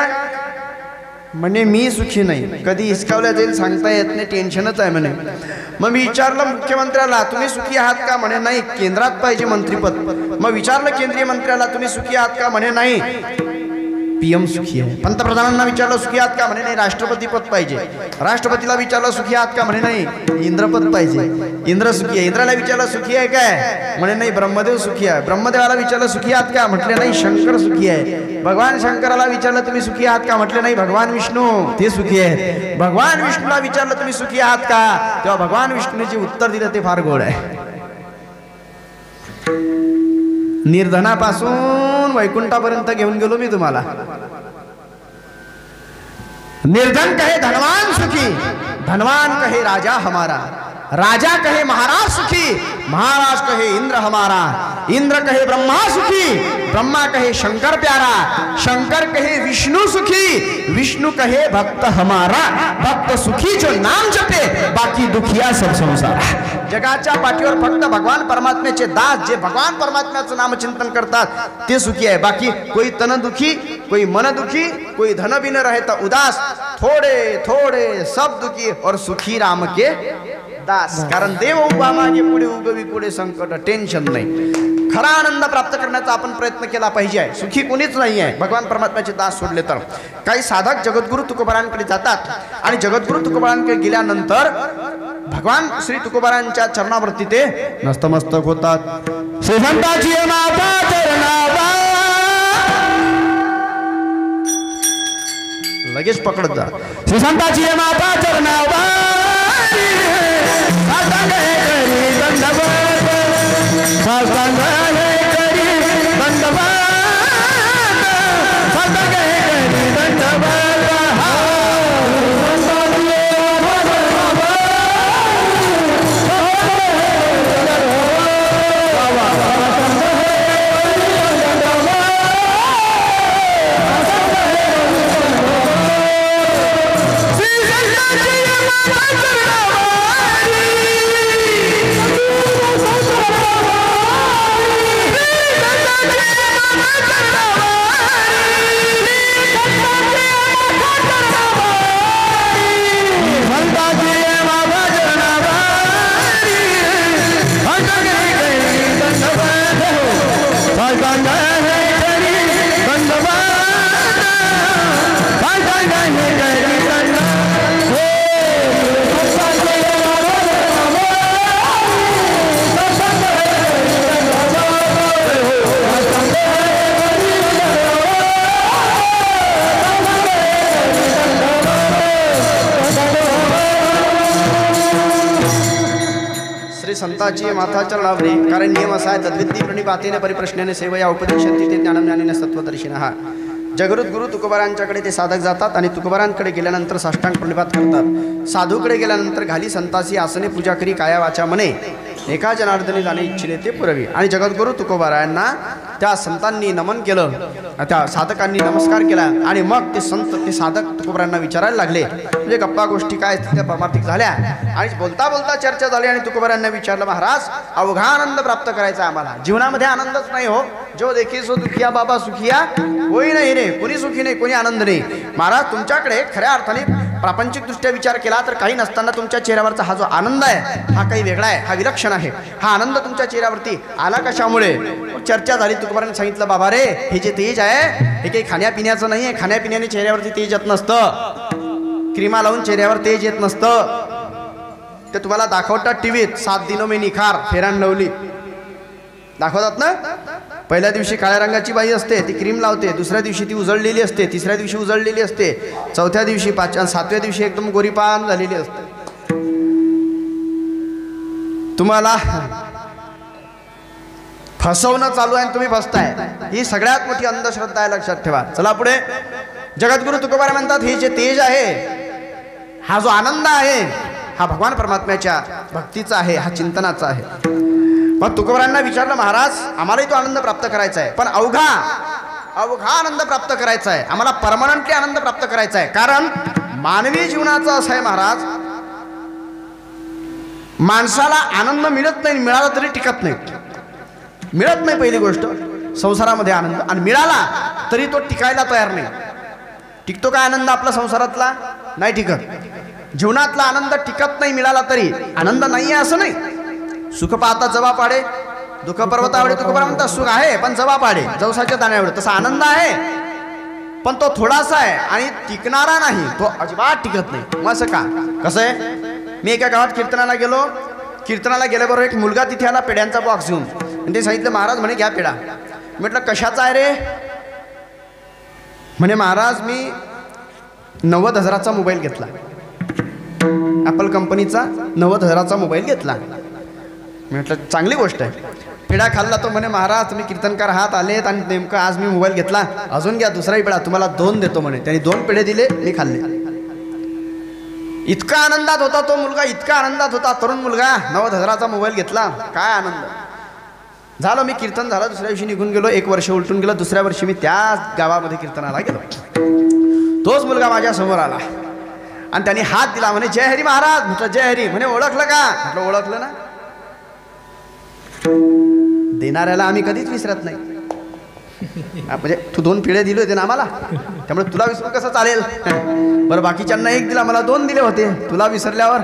म्हणे मी सुखी नाही, कधी हिसकावल्या जाईल सांगता येत नाही, टेन्शनच आहे म्हणे। मग मी विचारलं मुख्यमंत्र्याला तुम्ही सुखी आहात का, म्हणे नाही केंद्रात पाहिजे मंत्रीपद। मग विचारलं केंद्रीय मंत्र्याला, तुम्ही सुखी आहात का? म्हणे नाही. पीएम सुखी आहे. पंतप्रधानांना विचारलं सुखी आहात का? म्हणे नाही, राष्ट्रपती पद पाहिजे. राष्ट्रपतीला विचारलं सुखी आहात का? म्हणे नाही, इंद्रपद पाहिजे. इंद्र सुखी आहे. इंद्राला विचारलं सुखी आहे काय? म्हणे नाही, ब्रह्मदेव सुखी आहे. ब्रह्मदेवाला विचारलं सुखी आहात का? म्हटले नाही, शंकर सुखी आहे. भगवान शंकराला विचारलं तुम्ही सुखी आहात का? म्हटले नाही, भगवान विष्णू ते सुखी आहेत. भगवान विष्णूला विचारलं तुम्ही सुखी आहात का? तेव्हा भगवान विष्णूने जे उत्तर दिलं ते फार गोड आहे. निर्धनापासून वैकुंठापर्यंत घेऊन गेलो मी तुम्हाला. निर्धन कहे धनवान सुखी, धनवान कहे राजा हमारा, राजा कहे महाराज सुखी, महाराज कहे इंद्र हमारा, इंद्र कहे ब्रह्मा सुखी, ब्रह्मा कहे शंकर प्यारा, शंकर कहे विष्णु सुखी, विष्णु कहे भक्त हमारा, भक्त सुखी जो नाम जपे, बाकी दुखिया सब संसार. जगाच्या पाठीवर फक्त भगवान परमात्म्याचे दास जे भगवान परमात्म्याचं नामचिंतन करतात ते सुखी आहे. बाकी कोई तन दुखी, कोई मन दुखी, कोई धन बिन रहता उदास, थोड़े थोड़े सब दुखी और सुखी राम के दास. कारण देव उभा मागे पुढे उगवी पुढे संकट, टेन्शन नाही. खरा आनंद प्राप्त करण्याचा आपण प्रयत्न केला पाहिजे. सुखी कोणीच नाही आहे भगवान परमात्म्याचे दास सोडले तर. काही साधक जगद्गुरु तुकोबारांकडे जातात आणि जगद्गुरु तुकोबारांकडे गेल्यानंतर भगवान श्री तुकोबारांच्या चरणावरती ते नतमस्तक होतात. श्रीमंताची माता चरणावा लगेच पकडत जा. श्रीमंताची माता चरणावा संताची माथा चरणावरी. कारण नियम असा आहे, तद्विद्धी प्रणिपातेने परिप्रश्नाने सेवया उपदेशन्ति ते ज्ञानज्ञानेन सत्वदर्शिनः. जगद्गुरु तुकोबारांच्याकडे ते साधक जातात आणि तुकोबारांकडे गेल्यानंतर साष्टांग प्रणिपात करतात. साधूकडे गेल्यानंतर घाली संतासी आसने पूजा करी काया वाचा मने एका जनार्दनी जाणे इच्छिले ते पुरवी. आणि जगद्गुरु तुकोबारायांना त्या संतांनी नमन केलं, त्या साधकांनी नमस्कार केला आणि मग ते संत ते साधक तुकोबारांना विचारायला लागले. म्हणजे गप्पा गोष्टी काय त्या परमार्थिक झाल्या आणि बोलता बोलता चर्चा झाली आणि तुकोबारांना विचारलं, महाराज अवघा आनंद प्राप्त करायचा आम्हाला, जीवनामध्ये आनंदच नाही हो. जो देखी सो दुखिया बाबा सुखिया कोणी नाही रे, कोणी सुखी नाही, कोणी आनंद नाही. महाराज तुमच्याकडे खऱ्या अर्थाने प्रापंचिक दृष्ट्या विचार केला तर काही नसताना तुमच्या चेहऱ्यावरचा हा जो आनंद आहे हा काही वेगळा आहे, हा विलक्षण आहे. हा आनंद तुमच्या चेहऱ्यावरती आला कशामुळे? चर्चा झाली. तुकोबारांनी सांगितलं, बाबा रे हे जे तेज आहे हे काही खाण्यापिण्याचं नाही आहे. खाण्यापिण्याने चेहऱ्यावरती तेज येत नसतं, क्रीमा लावून चेहऱ्यावर तेज येत नसतं. ते तुम्हाला दाखवतात टीव्हीत 7 दिनों में निखार, फेअर अँड लवली दाखवतात ना. पहिल्या दिवशी काळ्या रंगाची बाई असते, ती क्रीम लावते, दुसऱ्या दिवशी ती उजळलेली असते, तिसऱ्या दिवशी उजळलेली असते, चौथ्या दिवशी 5 आणि 7व्या दिवशी एकदम गोरीपान झालेली असते. तुम्हाला फसवणं चालू आहे आणि तुम्ही फसताय, ही सगळ्यात मोठी अंधश्रद्धा आहे, लक्षात ठेवा. चला पुढे. जगद्गुरु तुकोबार म्हणतात, हे जे तेज आहे, हा जो आनंद आहे, हा भगवान परमात्म्याच्या भक्तीचा आहे, हा चिंतनाचा आहे. मग तुकोबारांना विचारलं, महाराज आम्हालाही तो आनंद प्राप्त करायचा आहे, पण अवघा आनंद प्राप्त करायचा आहे, आम्हाला परमनंटली आनंद प्राप्त करायचा आहे. कारण मानवी जीवनाचं असं आहे महाराज, माणसाला आनंद मिळत नाही, मिळाला तरी टिकत नाही. मिळत नाही पहिली गोष्ट संसारामध्ये आनंद, आणि मिळाला तरी तो टिकायला तयार नाही. टिकतो काय आनंद आपला संसारातला? नाही टिकत. जीवनातला आनंद टिकत नाही, मिळाला तरी आनंद नाही आहे असं नाही. सुख पाहता जवा पाडे, दुःख पर्वतावडे तुकोबरा म्हणतात सुख आहे पण जवा पाडे जवसाच्या दाण्यावर, तसा आनंद आहे पण तो थोडासा आहे आणि टिकणारा नाही, तो अजिबात टिकत नाही. मग असं का कसं आहे? मी एका गावात कीर्तनाला गेलो. कीर्तनाला गेल्याबरोबर एक मुलगा तिथे आला पेड्यांचा बॉक्स घेऊन आणि ते सांगितलं महाराज म्हणे घ्या पेढा. म्हटलं कशाचा आहे रे? म्हणे महाराज मी 90,000चा मोबाईल घेतला, ॲपल कंपनीचा 90,000चा मोबाईल घेतला. म्हटलं चांगली गोष्ट आहे. पेढा खाल्ला तो म्हणे महाराज तुम्ही कीर्तनकार हात आलेत आणि नेमकं आज मी मोबाईल घेतला, अजून घ्या दुसराही पेढा तुम्हाला 2 देतो म्हणे. त्यांनी 2 पेढे दिले, मी खाल्ले. इतका आनंदात होता तो मुलगा, इतका आनंदात होता. तरुण मुलगा 90,000चा मोबाईल घेतला, काय आनंद झालं. मी कीर्तन झालं, दुसऱ्या दिवशी निघून गेलो. 1 वर्ष उलटून गेलं. दुसऱ्या वर्षी मी त्याच गावामध्ये कीर्तनाला गेलो. तोच मुलगा माझ्या समोर आला आणि त्यांनी हात दिला. म्हणे जय हरी महाराज. म्हटलं जय हरी. म्हणे ओळखलं का? म्हटलं ओळखलं ना. देणाऱ्याला आम्ही कधीच विसरत नाही. म्हणजे तू 2 पेढे दिले होते ना आम्हाला, त्यामुळे तुला विसरून कसं चालेल? बरं बाकीच्यांना 1 दिला, मला 2 दिले होते. तुला विसरल्यावर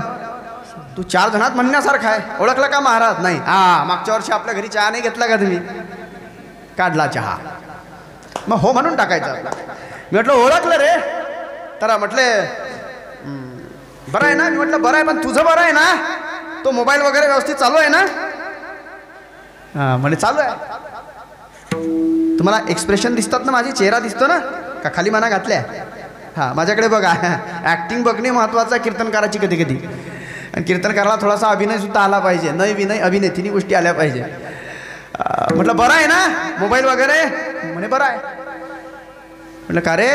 तू 4 जणात म्हणण्यासारखा आहे. ओळखलं का महाराज? नाही. मागच्या वर्षी आपल्या घरी चहा नाही घेतला का तुम्ही? काढला चहा, मग हो म्हणून टाकायचं. मी म्हटलं ओळखलं रे. तर म्हटले बरं आहे ना? मी म्हटलं बरं आहे, पण तुझं बरं आहे ना? तो मोबाईल वगैरे व्यवस्थित चालू आहे ना? म्हणे चालू आहे. तुम्हाला एक्सप्रेशन दिसतात ना माझे, चेहरा दिसतो ना का खाली माना घातल्या? माझ्याकडे बघा. ॲक्टिंग बघणे महत्त्वाचं आहे कीर्तनकाराची कधी कधी. आणि कीर्तनकाराला थोडासा अभिनयसुद्धा आला पाहिजे. नय विनय अभिनय तिन्ही गोष्टी आल्या पाहिजे. म्हटलं बरं आहे ना मोबाईल वगैरे? म्हणे बरं आहे. म्हटलं का रे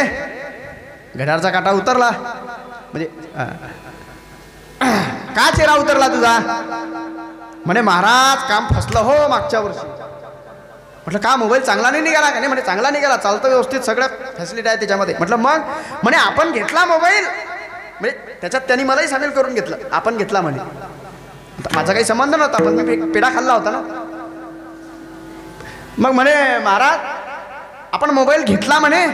घड्याळचा काटा उतरला? म्हणजे का चेहरा उतरला तुझा? म्हणे महाराज काम फसलं हो मागच्या वर्षी. म्हटलं का मोबाईल चांगला नाही निघाला का? नाही म्हणे चांगला निघाला, चालतं व्यवस्थित, सगळ्या फॅसिलिटी आहे त्याच्यामध्ये. म्हटलं मग? म्हणे आपण घेतला मोबाईल, म्हणजे त्याच्यात त्यांनी मलाही सामील करून घेतलं. आपण घेतला म्हणे. माझा काही संबंध नव्हता, पण मी पेढा खाल्ला होता ना. मग म्हणे महाराज आपण मोबाईल घेतला म्हणे.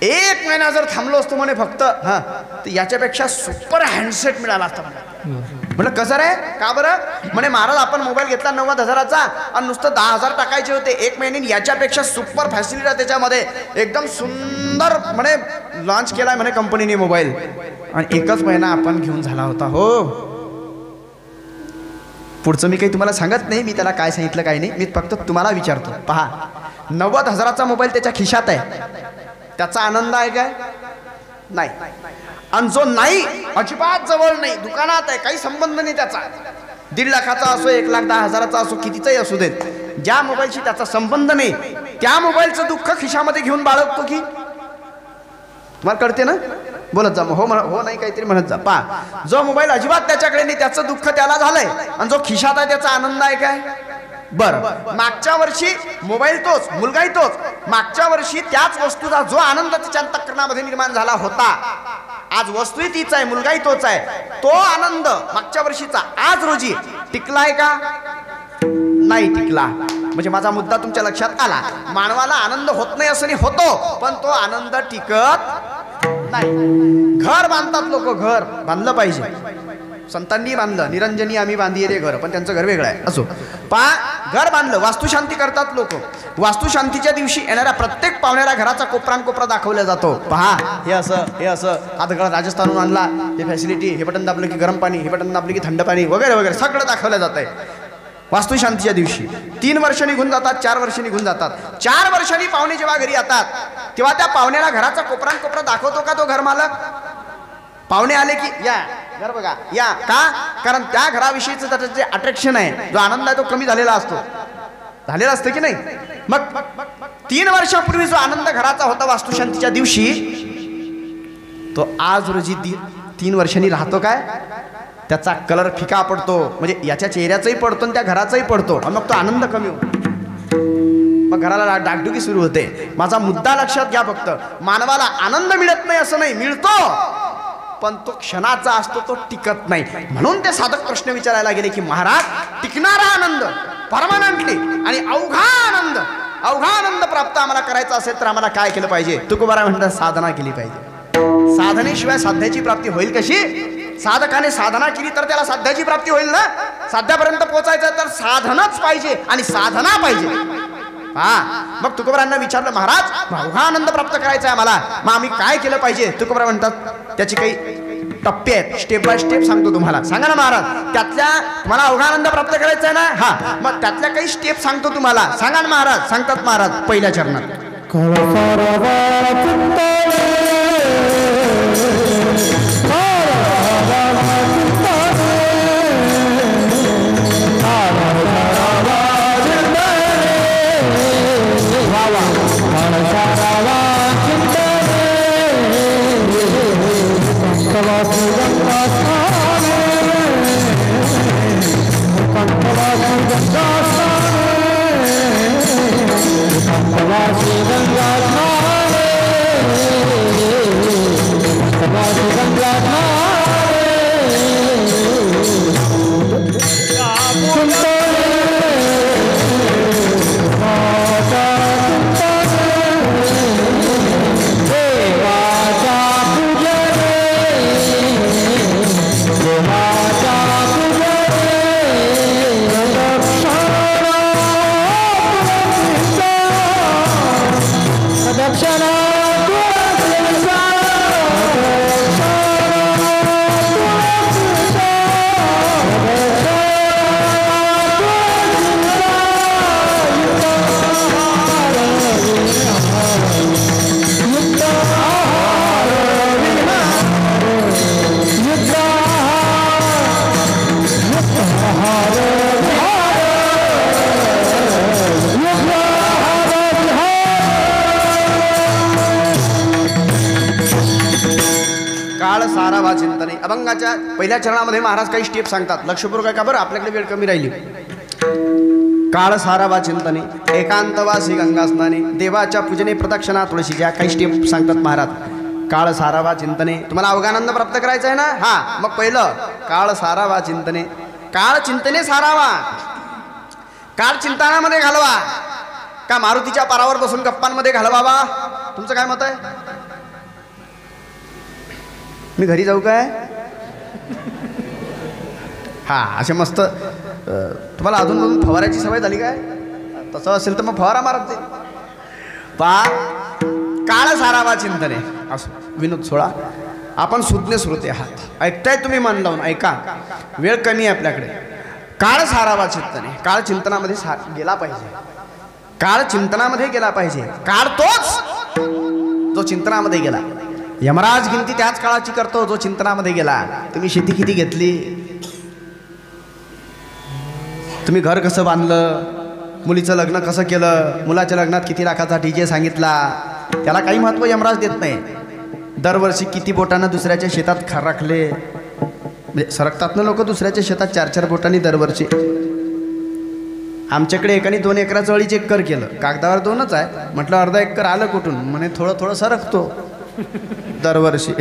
1 महिना जर थांबलो असतो म्हणे फक्त तर याच्यापेक्षा सुपर हँडसेट मिळाला असता म्हणे. म्हटलं कसं रे? का बरं? म्हणे महाराज आपण मोबाईल घेतला 90,000चा आणि नुसतं 10,000 टाकायचे होते. 1 महिन्याने याच्यापेक्षा सुपर फॅसिलिटी आहे त्याच्यामध्ये, एकदम सुंदर म्हणे लॉन्च केलाय म्हणे कंपनीने मोबाईल. आणि 1च महिना आपण घेऊन झाला होता हो. पुढचं मी काही तुम्हाला सांगत नाही, मी त्याला काय सांगितलं काय नाही, मी फक्त तुम्हाला विचारतो. पहा 90,000चा मोबाईल त्याच्या खिशात आहे, त्याचा आनंद आहे काय? नाही. आणि जो नाही अजिबात जवळ नाही, दुकानात आहे, काही संबंध नाही त्याचा. 1.5 लाखाचा असो 1,10,000चा असो कितीचाही असू देत, ज्या मोबाईलशी त्याचा संबंध नाही त्या मोबाईलचं दुःख खिशामध्ये घेऊन बाळगतो की? तुम्हाला कळते ना? बोलत जा. हो हो नाही काहीतरी म्हणत जा. पहा जो मोबाईल अजिबात त्याच्याकडे नाही त्याचं दुःख त्याला झालंय आणि जो खिशात आहे त्याचा आनंद आहे काय? बरं मागच्या वर्षी मोबाईल तोच, मुलगाही तोच, मागच्या वर्षी त्याच वस्तूचा जो आनंद त्याच्या अंतःकरणामध्ये निर्माण झाला होता, आज वस्तूही तीच आहे, मुलगाही तोच आहे, तो आनंद मागच्या वर्षीचा आज रोजी टिकलाय का? नाही टिकला. म्हणजे माझा मुद्दा तुमच्या लक्षात आला. मानवाला आनंद होत नाही असं नाही, होतो, पण तो आनंद टिकत नाही. घर बांधतात लोक, घर बांधलं पाहिजे, संतांनी बांधलं, निरंजनी आम्ही बांधिये रे घर, पण त्यांचं घर वेगळं आहे. असो, घर बांधलं, वास्तुशांती करतात लोक. वास्तुशांतीच्या दिवशी येणाऱ्या प्रत्येक पाहुण्याला घराचा कोपरा दाखवला जातो. पहा हे असं, हे असं, हा दगड राजस्थानहून आणला, हे फॅसिलिटी, हे बटन दाबलं की गरम पाणी, हे बटन दाबलं की थंड पाणी वगैरे वगैरे सगळं दाखवलं जात आहे वास्तुशांतीच्या दिवशी. 3 वर्ष निघून जातात, 4 वर्ष निघून जातात. 4 वर्षांनी पाहुणे जेव्हा घरी येतात तेव्हा त्या पाहुण्याला घराचा कोपरा दाखवतो का तो घर मालक? पाहुणे आले की या घर बघा या, का? कारण त्या घराविषयीचं त्याचं जे अट्रॅक्शन आहे, जो आनंद आहे तो कमी झालेला असतं की नाही? मग 3 वर्षापूर्वी जो आनंद घराचा होता वास्तुशांतीच्या दिवशी, तो आज रोजी 3 वर्षांनी राहतो काय? त्याचा कलर फिका पडतो, म्हणजे याच्या चेहऱ्याचाही पडतो आणि त्या घराचाही पडतो, आणि मग तो आनंद कमी होतो, मग घराला डागडुगी सुरू होते. माझा मुद्दा लक्षात घ्या फक्त. मानवाला आनंद मिळत नाही असं नाही, मिळतो, पण तो क्षणाचा असतो, तो टिकत नाही. म्हणून ते साधक प्रश्न विचारायला गेले की महाराज टिकणारा आनंद परमनंटली आणि अवघा आनंद प्राप्त आम्हाला करायचा असेल तर आम्हाला काय केलं पाहिजे? तुकोबारा म्हणतात साधना केली पाहिजे. साधनेशिवाय साध्याची प्राप्ती होईल कशी? साधकाने साधना केली तर त्याला साध्याची प्राप्ती होईल ना. साध्यापर्यंत पोहोचायचं तर साधनच पाहिजे आणि साधना पाहिजे. मग तुकोबरांना विचारलं, महाराज अवघानंद प्राप्त करायचा आहे मला, मग आम्ही काय केलं पाहिजे. तुकोबरा म्हणतात त्याची काही टप्पे आहेत, स्टेप बाय स्टेप सांगतो तुम्हाला. सांगा ना महाराज, त्यातल्या मला अवघानंद प्राप्त करायचा आहे ना. हा, मग त्यातल्या काही स्टेप सांगतो तुम्हाला. सांगा ना महाराज. सांगतात महाराज पहिल्या चरणात, सारावा चिंतने. अभंगाच्या पहिल्या चरणामध्ये महाराज काही स्टेप सांगतात. लक्षपूर्वक आहे का बरं, आपल्याकडे वेळ कमी राहिली. काळ सारावा चिंतने, एकांतवासी गंगा स्नाने, देवाच्या पूजने प्रदक्षिणा तुळशीच्या. काही स्टेप सांगतात महाराज. काळ सारावा चिंतने, तुम्हाला अवघानंद प्राप्त करायचा आहे ना. हा, मग पहिलं काळ सारावा चिंतने. काळ चिंतने सारावा. काळ चिंतनामध्ये घालवा का मारुतीच्या पारावर बसून गप्पांमध्ये घालवावा. तुमचं काय मत आहे? मी घरी जाऊ काय? हा, असे मस्त तुम्हाला अजून फवारायची सवय झाली काय? तसं असेल तर मग फवारा मारत जाईल. काळ सारावा चिंतने. असो विनोद सोळा, आपण सुज्ञ श्रोते आहात, ऐकताय तुम्ही, मन लावून ऐका, वेळ कमी आहे आपल्याकडे. काळ सारावा चिंतने. काळ चिंतनामध्ये गेला पाहिजे. काळ चिंतनामध्ये गेला पाहिजे. काळ तोच जो चिंतनामध्ये गेला. यमराज गिनती त्याच काळाची करतो जो चिंतनामध्ये गेला. तुम्ही शेती किती घेतली, तुम्ही घर कसं बांधलं, मुलीचं लग्न कसं केलं, मुलाच्या लग्नात किती लाखाचा डीजे सांगितला, त्याला काही महत्त्व यमराज देत नाही. दरवर्षी किती बोटांना दुसऱ्याच्या शेतात खाराखले, म्हणजे सरकतात ना लोक दुसऱ्याच्या शेतात 4-4 बोटांनी दरवर्षी. आमच्याकडे एकाने 2 एकराचं अळीच एकर केलं. कागदावर 2च आहे. म्हटलं अर्धा एकर आलं कुठून, म्हणे थोडं थोडं सरकतो दरवर्षी.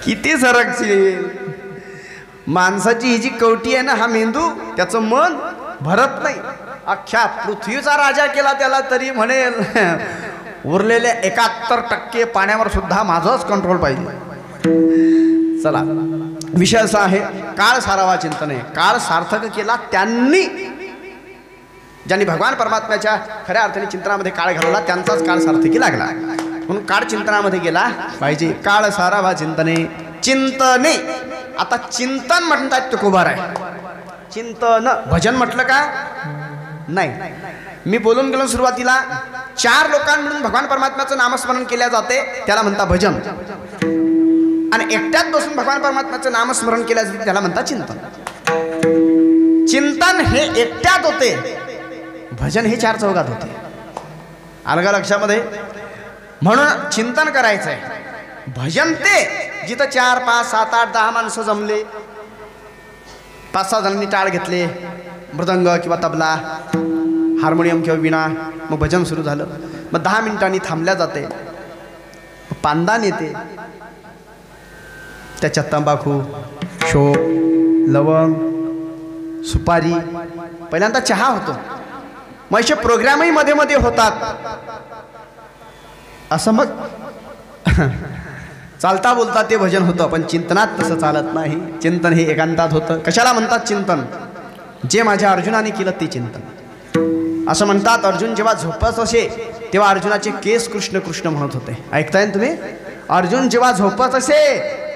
किती सरकशील. माणसाची ही जी कवटी आहे ना, हा मेंदू, त्याचं मन भरत नाही. अख्ख्या पृथ्वीचा राजा केला त्याला तरी म्हणेल उरलेल्या 71% पाण्यावर सुद्धा माझंच कंट्रोल पाहिजे. चला, विषय असा आहे, काळ सारावा चिंतने. काळ सार्थक केला त्यांनी, ज्यांनी भगवान परमात्म्याच्या खऱ्या अर्थाने चिंतनामध्ये काळ घालवला त्यांचाच काळ सार्थकी लागला. म्हणून काळ चिंतनामध्ये गेला पाहिजे. काळ सारावा चिंतने. चिंतने, आता चिंतन म्हणतात तुकोबार आहे. चिंतन भजन म्हटलं का नाही. मी बोलून गेलो सुरुवातीला, 4 लोकांकडून भगवान परमात्म्याचं नामस्मरण केल्या जाते, त्याला म्हणता भजन. आणि एकट्यात बसून भगवान परमात्म्याचं नामस्मरण केल्या जाते, त्याला म्हणता चिंतन. चिंतन हे एकट्यात होते, भजन हे 4 चौघात होते. आलं का लक्षामध्ये? म्हणून चिंतन करायचं आहे. भजन ते जिथं 4, 5, 7, 8, 10 माणसं जमले, 5-6 जणांनी टाळ घेतले, मृदंग किंवा तबला, हार्मोनियम किंवा वीणा, मग भजन सुरू झालं. मग 10 मिनिटांनी थांबल्या जाते, पांदान येते, त्याच्यात तंबाखू, शोप, लवंग, सुपारी, पहिल्यांदा चहा होतो. मग असे प्रोग्रामही मध्ये मध्ये होतात. असं मग चालता बोलता ते भजन होतं, पण चिंतनात तसं चालत नाही. चिंतन हे एकांतात होतं. कशाला म्हणतात चिंतन? जे माझ्या अर्जुनाने केलं ते चिंतन. असं म्हणतात अर्जुन जेव्हा झोपत असे तेव्हा अर्जुनाचे केस कृष्ण कृष्ण म्हणत होते. ऐकताय ना तुम्ही? अर्जुन जेव्हा झोपत असे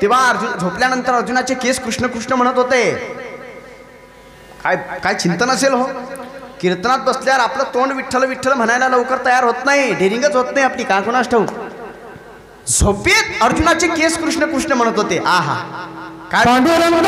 तेव्हा अर्जुन झोपल्यानंतर अर्जुनाचे केस कृष्ण कृष्ण म्हणत होते. काय काय चिंतन असेल हो. कीर्तनात बसल्यावर आपलं तोंड विठ्ठल विठ्ठल म्हणायला लवकर तयार होत नाही, डेरिंगच होत नाही आपली, का कोणास ठाऊक. झोपेत अर्जुनाचे केस कृष्ण कृष्ण म्हणत होते. आहा काय पांडुरंग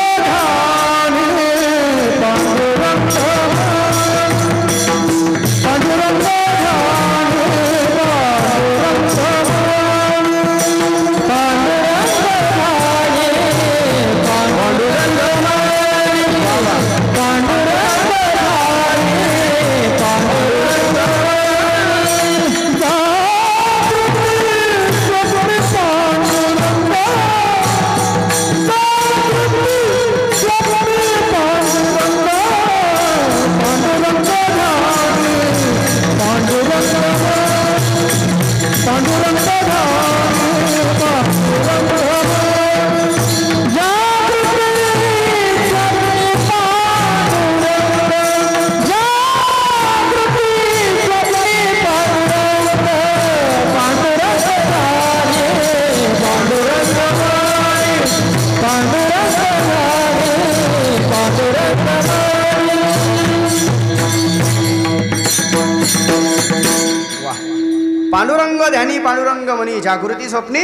पांडुरंग ध्यानी पांडुरंग म्हणी जागृती स्वप्नी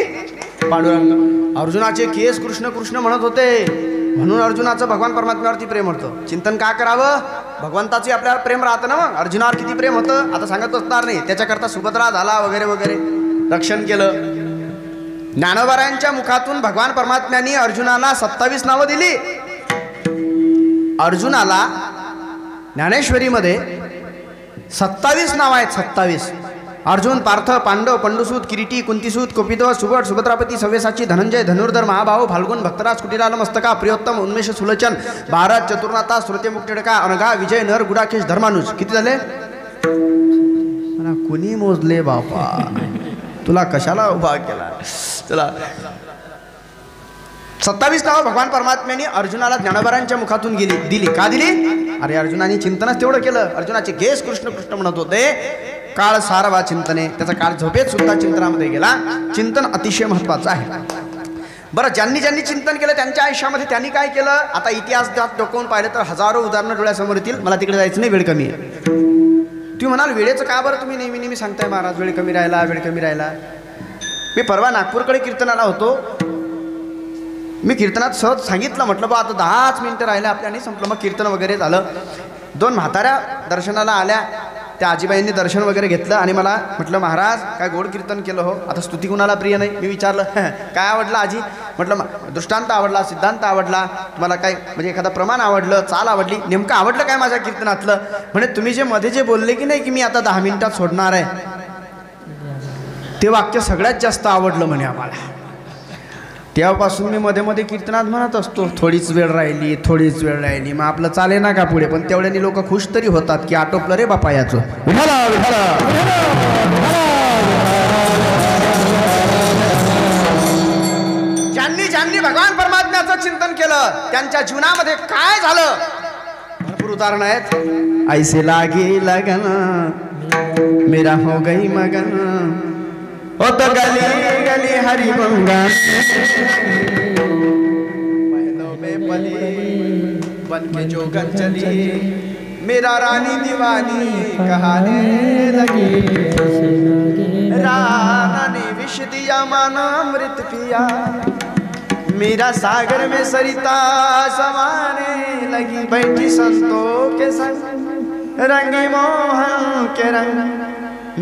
पांडुरंग. अर्जुनाचे केस कृष्ण कृष्ण म्हणत होते. म्हणून अर्जुनाचं भगवान परमात्म्यावरती प्रेम होतं. चिंतन का करावं? भगवंताचे आपल्याला प्रेम राहतं ना. मग अर्जुनावर किती प्रेम होतं आता सांगत असणार नाही. त्याच्याकरता सुभद्रा झाला वगैरे वगैरे, रक्षण केलं. ज्ञानोबारायांच्या मुखातून भगवान परमात्म्यांनी अर्जुनाला 27 नावं दिली. अर्जुनाला ज्ञानेश्वरीमध्ये 27 नाव आहेत. 27. अर्जुन, पार्थ, पांडव, पंडुसूत, किरीटी, कुंतीसूत, कपिध्वज, सुबट, सुभद्रापती, सव्यसाची, धनंजय, धनुर्धर, महाभाऊ, फाल्गुन, भक्तराज, कुटिलाल, मस्तका, प्रियोत्तम, उन्मेष, सुलोचन, भारत, चतुर्नाथा, श्रुते, मुक्तिडका, अनघा, विजय, नर, गुडाकेश, धर्मानुज. किती झाले? कुणी मोजले बापा? तुला कशाला उभा केला? चला 27 नावं भगवान परमात्म्याने अर्जुनाला ज्ञानोबारांच्या मुखातून दिली. का दिली? अरे अर्जुनाने चिंतनच तेवढं केलं. अर्जुनाचे केस कृष्ण कृष्ण म्हणत होते. काळ सारवा चिंतने. त्याचा काळ झोपेत सुद्धा चिंतनामध्ये गेला. चिंतन अतिशय महत्वाचं आहे. बरं, ज्यांनी ज्यांनी चिंतन केलं त्यांच्या आयुष्यामध्ये त्यांनी काय केलं? आता इतिहास डोकावून पाहिलं तर हजारो उदाहरणं डोळ्यासमोर येतील. मला तिकडे जायचं नाही, वेळ कमी आहे. तुम्ही म्हणाल वेळेचं का बरं तुम्ही नेहमी नेहमी सांगताय महाराज, वेळ कमी राहिला, वेळ कमी राहिला. मी परवा नागपूरकडे कीर्तनाला होतो. मी कीर्तनात सहज सांगितलं, म्हटलं बा आता 10च मिनिटं राहिलं आपल्याने संपलं. मग कीर्तन वगैरे झालं. 2 म्हाताऱ्या दर्शनाला आल्या. त्या आजीबाईंनी दर्शन वगैरे घेतलं आणि मला म्हटलं महाराज काय गोड कीर्तन केलं हो. आता स्तुती कुणाला प्रिय नाही? मी विचारलं काय आवडलं आजी? म्हटलं दृष्टांत आवडला, सिद्धांत आवडला, तुम्हाला काय म्हणजे एखादं प्रमाण आवडलं, चाल आवडली, नेमकं आवडलं काय माझ्या कीर्तनातलं? म्हणे तुम्ही जे मध्ये जे बोलले की नाही की मी आता 10 मिनिटात सोडणार आहे, ते वाक्य सगळ्यात जास्त आवडलं म्हणे आम्हाला. तेव्हापासून मी मध्ये मध्ये कीर्तनात म्हणत असतो थोडीच वेळ राहिली, थोडीच वेळ राहिली. मग आपलं चाले ना का पुढे, पण तेवढ्यानी लोक खुश तरी होतात की आटोपलं रे बापा याचं. ज्यांनी ज्यांनी भगवान परमात्म्याचं चिंतन केलं त्यांच्या जीवनामध्ये काय झालं भरपूर उदाहरण आहेत. ऐसे लागे लगन मेरा हो गई मगन, ओ तो गली गली हरि गंगा महलों में पली बन के जोगन चली, मेरा रानी दीवानी कहाने लगी, राना ने विष दिया माना अमृत पिया, मेरा सागर में सरिता समाने लगी, बैठी संतों के संग रंगी मोहन के रंग,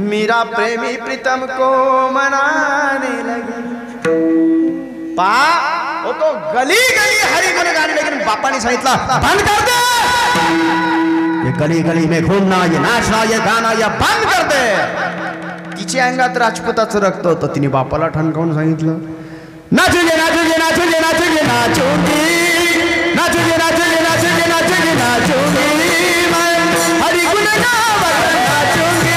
मेरा प्रेमी प्रीतम को मनाने लगी. पा वो तो गली गली हरी गुण गाने, लेकिन बापा ने सांगितलं बंद कर दे. ये गली गली में घूमना, ये नाचना, ये गाना, ये बंद कर दे. तिच्या अंगात राजपुताचं रक्त होतं. तिने बापाला ठणकावून सांगितलं नाचूगे नाचूगे नाचूगे नाचूगे नाचूगी नाचूगे नाचूगे नाचूगे नाचूगे नाचूगी, हरि गुण गावत नाचूगी,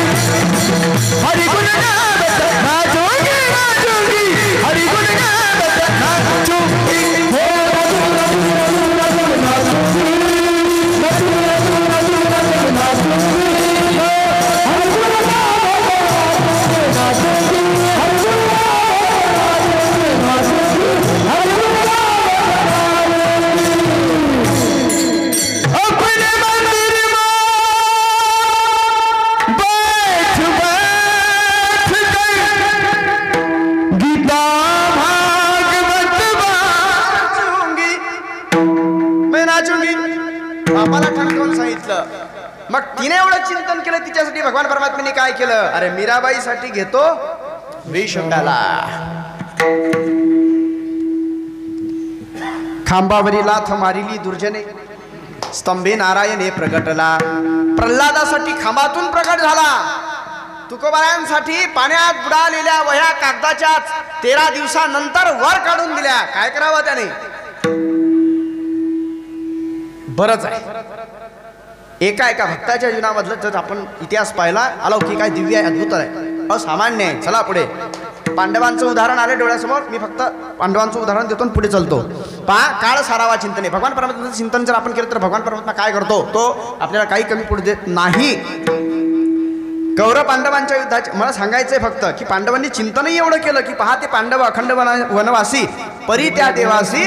हरि गुण गावत नाचूगी नाचूगी, हरि गुण गावत मैं नाचूंगी, बापाला ठणकावून सांगितलं. मग तिने एवढं चिंतन केलं, तिच्यासाठी भगवान परमात्म्याने काय केलं, अरे मीराबाईसाठी घेतो विषकाला. खांबावरी लाथ मारिली दुर्जने, स्तंभे नारायणे प्रगटला. प्रल्हादासाठी खांबातून प्रकट झाला. तुकोबारायांसाठी पाण्यात बुडालेल्या वह्या कागदाच्याच 13 दिवसानंतर वर काढून दिल्या. काय करावं त्याने, बरंच आहे. एका भक्ताच्या जीवनामधलं जर आपण इतिहास पाहिला, अलौकिक आहे, दिव्य आहे, अद्भुत आहे, असामान्य आहे. चला पुढे. पांडवांचं उदाहरण आले डोळ्यासमोर. मी फक्त पांडवांचं उदाहरण देतो आणि पुढे चालतो. पहा, काळ सारावा चिंतने. भगवान परमात्म्याचं चिंतन जर आपण केलं तर भगवान परमात्मा काय करतो, तो आपल्याला काही कमी पडू देत नाही. कौरव पांडवांच्या युद्धाचे मला सांगायचंय फक्त की पांडवांनी चिंतनही एवढं केलं की पहा, ते पांडव अखंड वनवासी परी त्या देवासी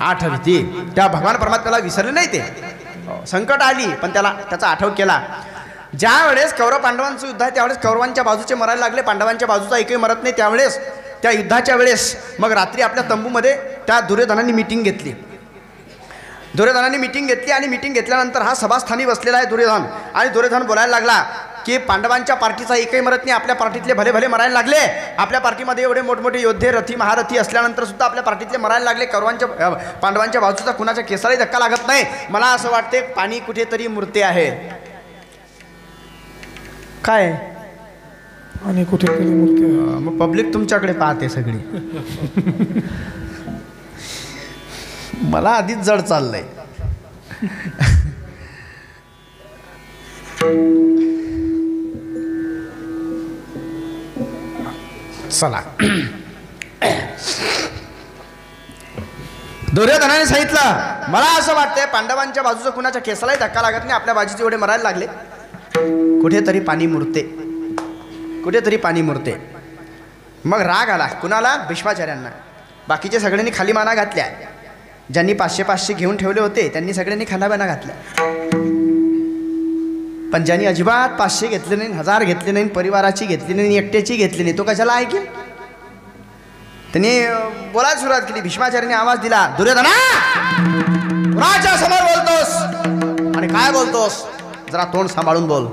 आठवती. त्या भगवान परमात्म्याला विसरले नाही. ते संकट आली पण त्याचा आठव केला. ज्या वेळेस कौरव पांडवांचं युद्ध आहे त्यावेळेस कौरवांच्या बाजूचे मरायला लागले, पांडवांच्या बाजूचा एकही मरत नाही. त्यावेळेस त्या युद्धाच्या वेळेस मग रात्री आपल्या तंबूमध्ये त्या दुर्योधनांनी मीटिंग घेतली. दुर्योधनांनी मीटिंग घेतली आणि मीटिंग घेतल्यानंतर हा सभास्थानी बसलेला आहे दुर्योधन. आणि दुर्योधन बोलायला लागला की पांडवांच्या पार्टीचा एकही मरत नाही, आपल्या पार्टीतले भले भले मरायला लागले. आपल्या पार्टीमध्ये एवढे मोठमोठे योद्धे रथी महारथी असल्यानंतर सुद्धा आपल्या पार्टीतले मरायला लागले. कौरवांच्या पांडवांच्या बाजूचा कुणाच्या केसालाही धक्का लागत नाही. मला असं वाटते पाणी कुठेतरी मुरते आहे. काय आणि कुठेतरी मूर्ती. मग पब्लिक तुमच्याकडे पाहते सगळी. मला आधीच जड चाललंय. चला. दुर्योधनाने सांगितलं, मला असं वाटतंय पांडवांच्या बाजूचं कुणाच्या केसालाही धक्का लागत नाही, आपल्या बाजूचे एवढे मरायला लागले, कुठेतरी पाणी मुरते, कुठेतरी पाणी मुरते. मग राग आला कुणाला, भीष्माचार्यांना. बाकीचे सगळ्यांनी खाली माना घातल्या. ज्यांनी 500-500 घेऊन ठेवले होते त्यांनी सगळ्यांनी खानाबाना घातल्या. पण ज्यांनी अजिबात 500 घेतले नाही, 1000 घेतले नाही, परिवाराची घेतली नाही, एकट्याची घेतली नाही, तो कशाला ऐकेल. त्यांनी बोलायला सुरुवात केली. भीष्माचार्यांनी आवाज दिला, दुर्योधना कुणाच्या समोर बोलतोस आणि काय बोलतोस, जरा तोंड सांभाळून बोल.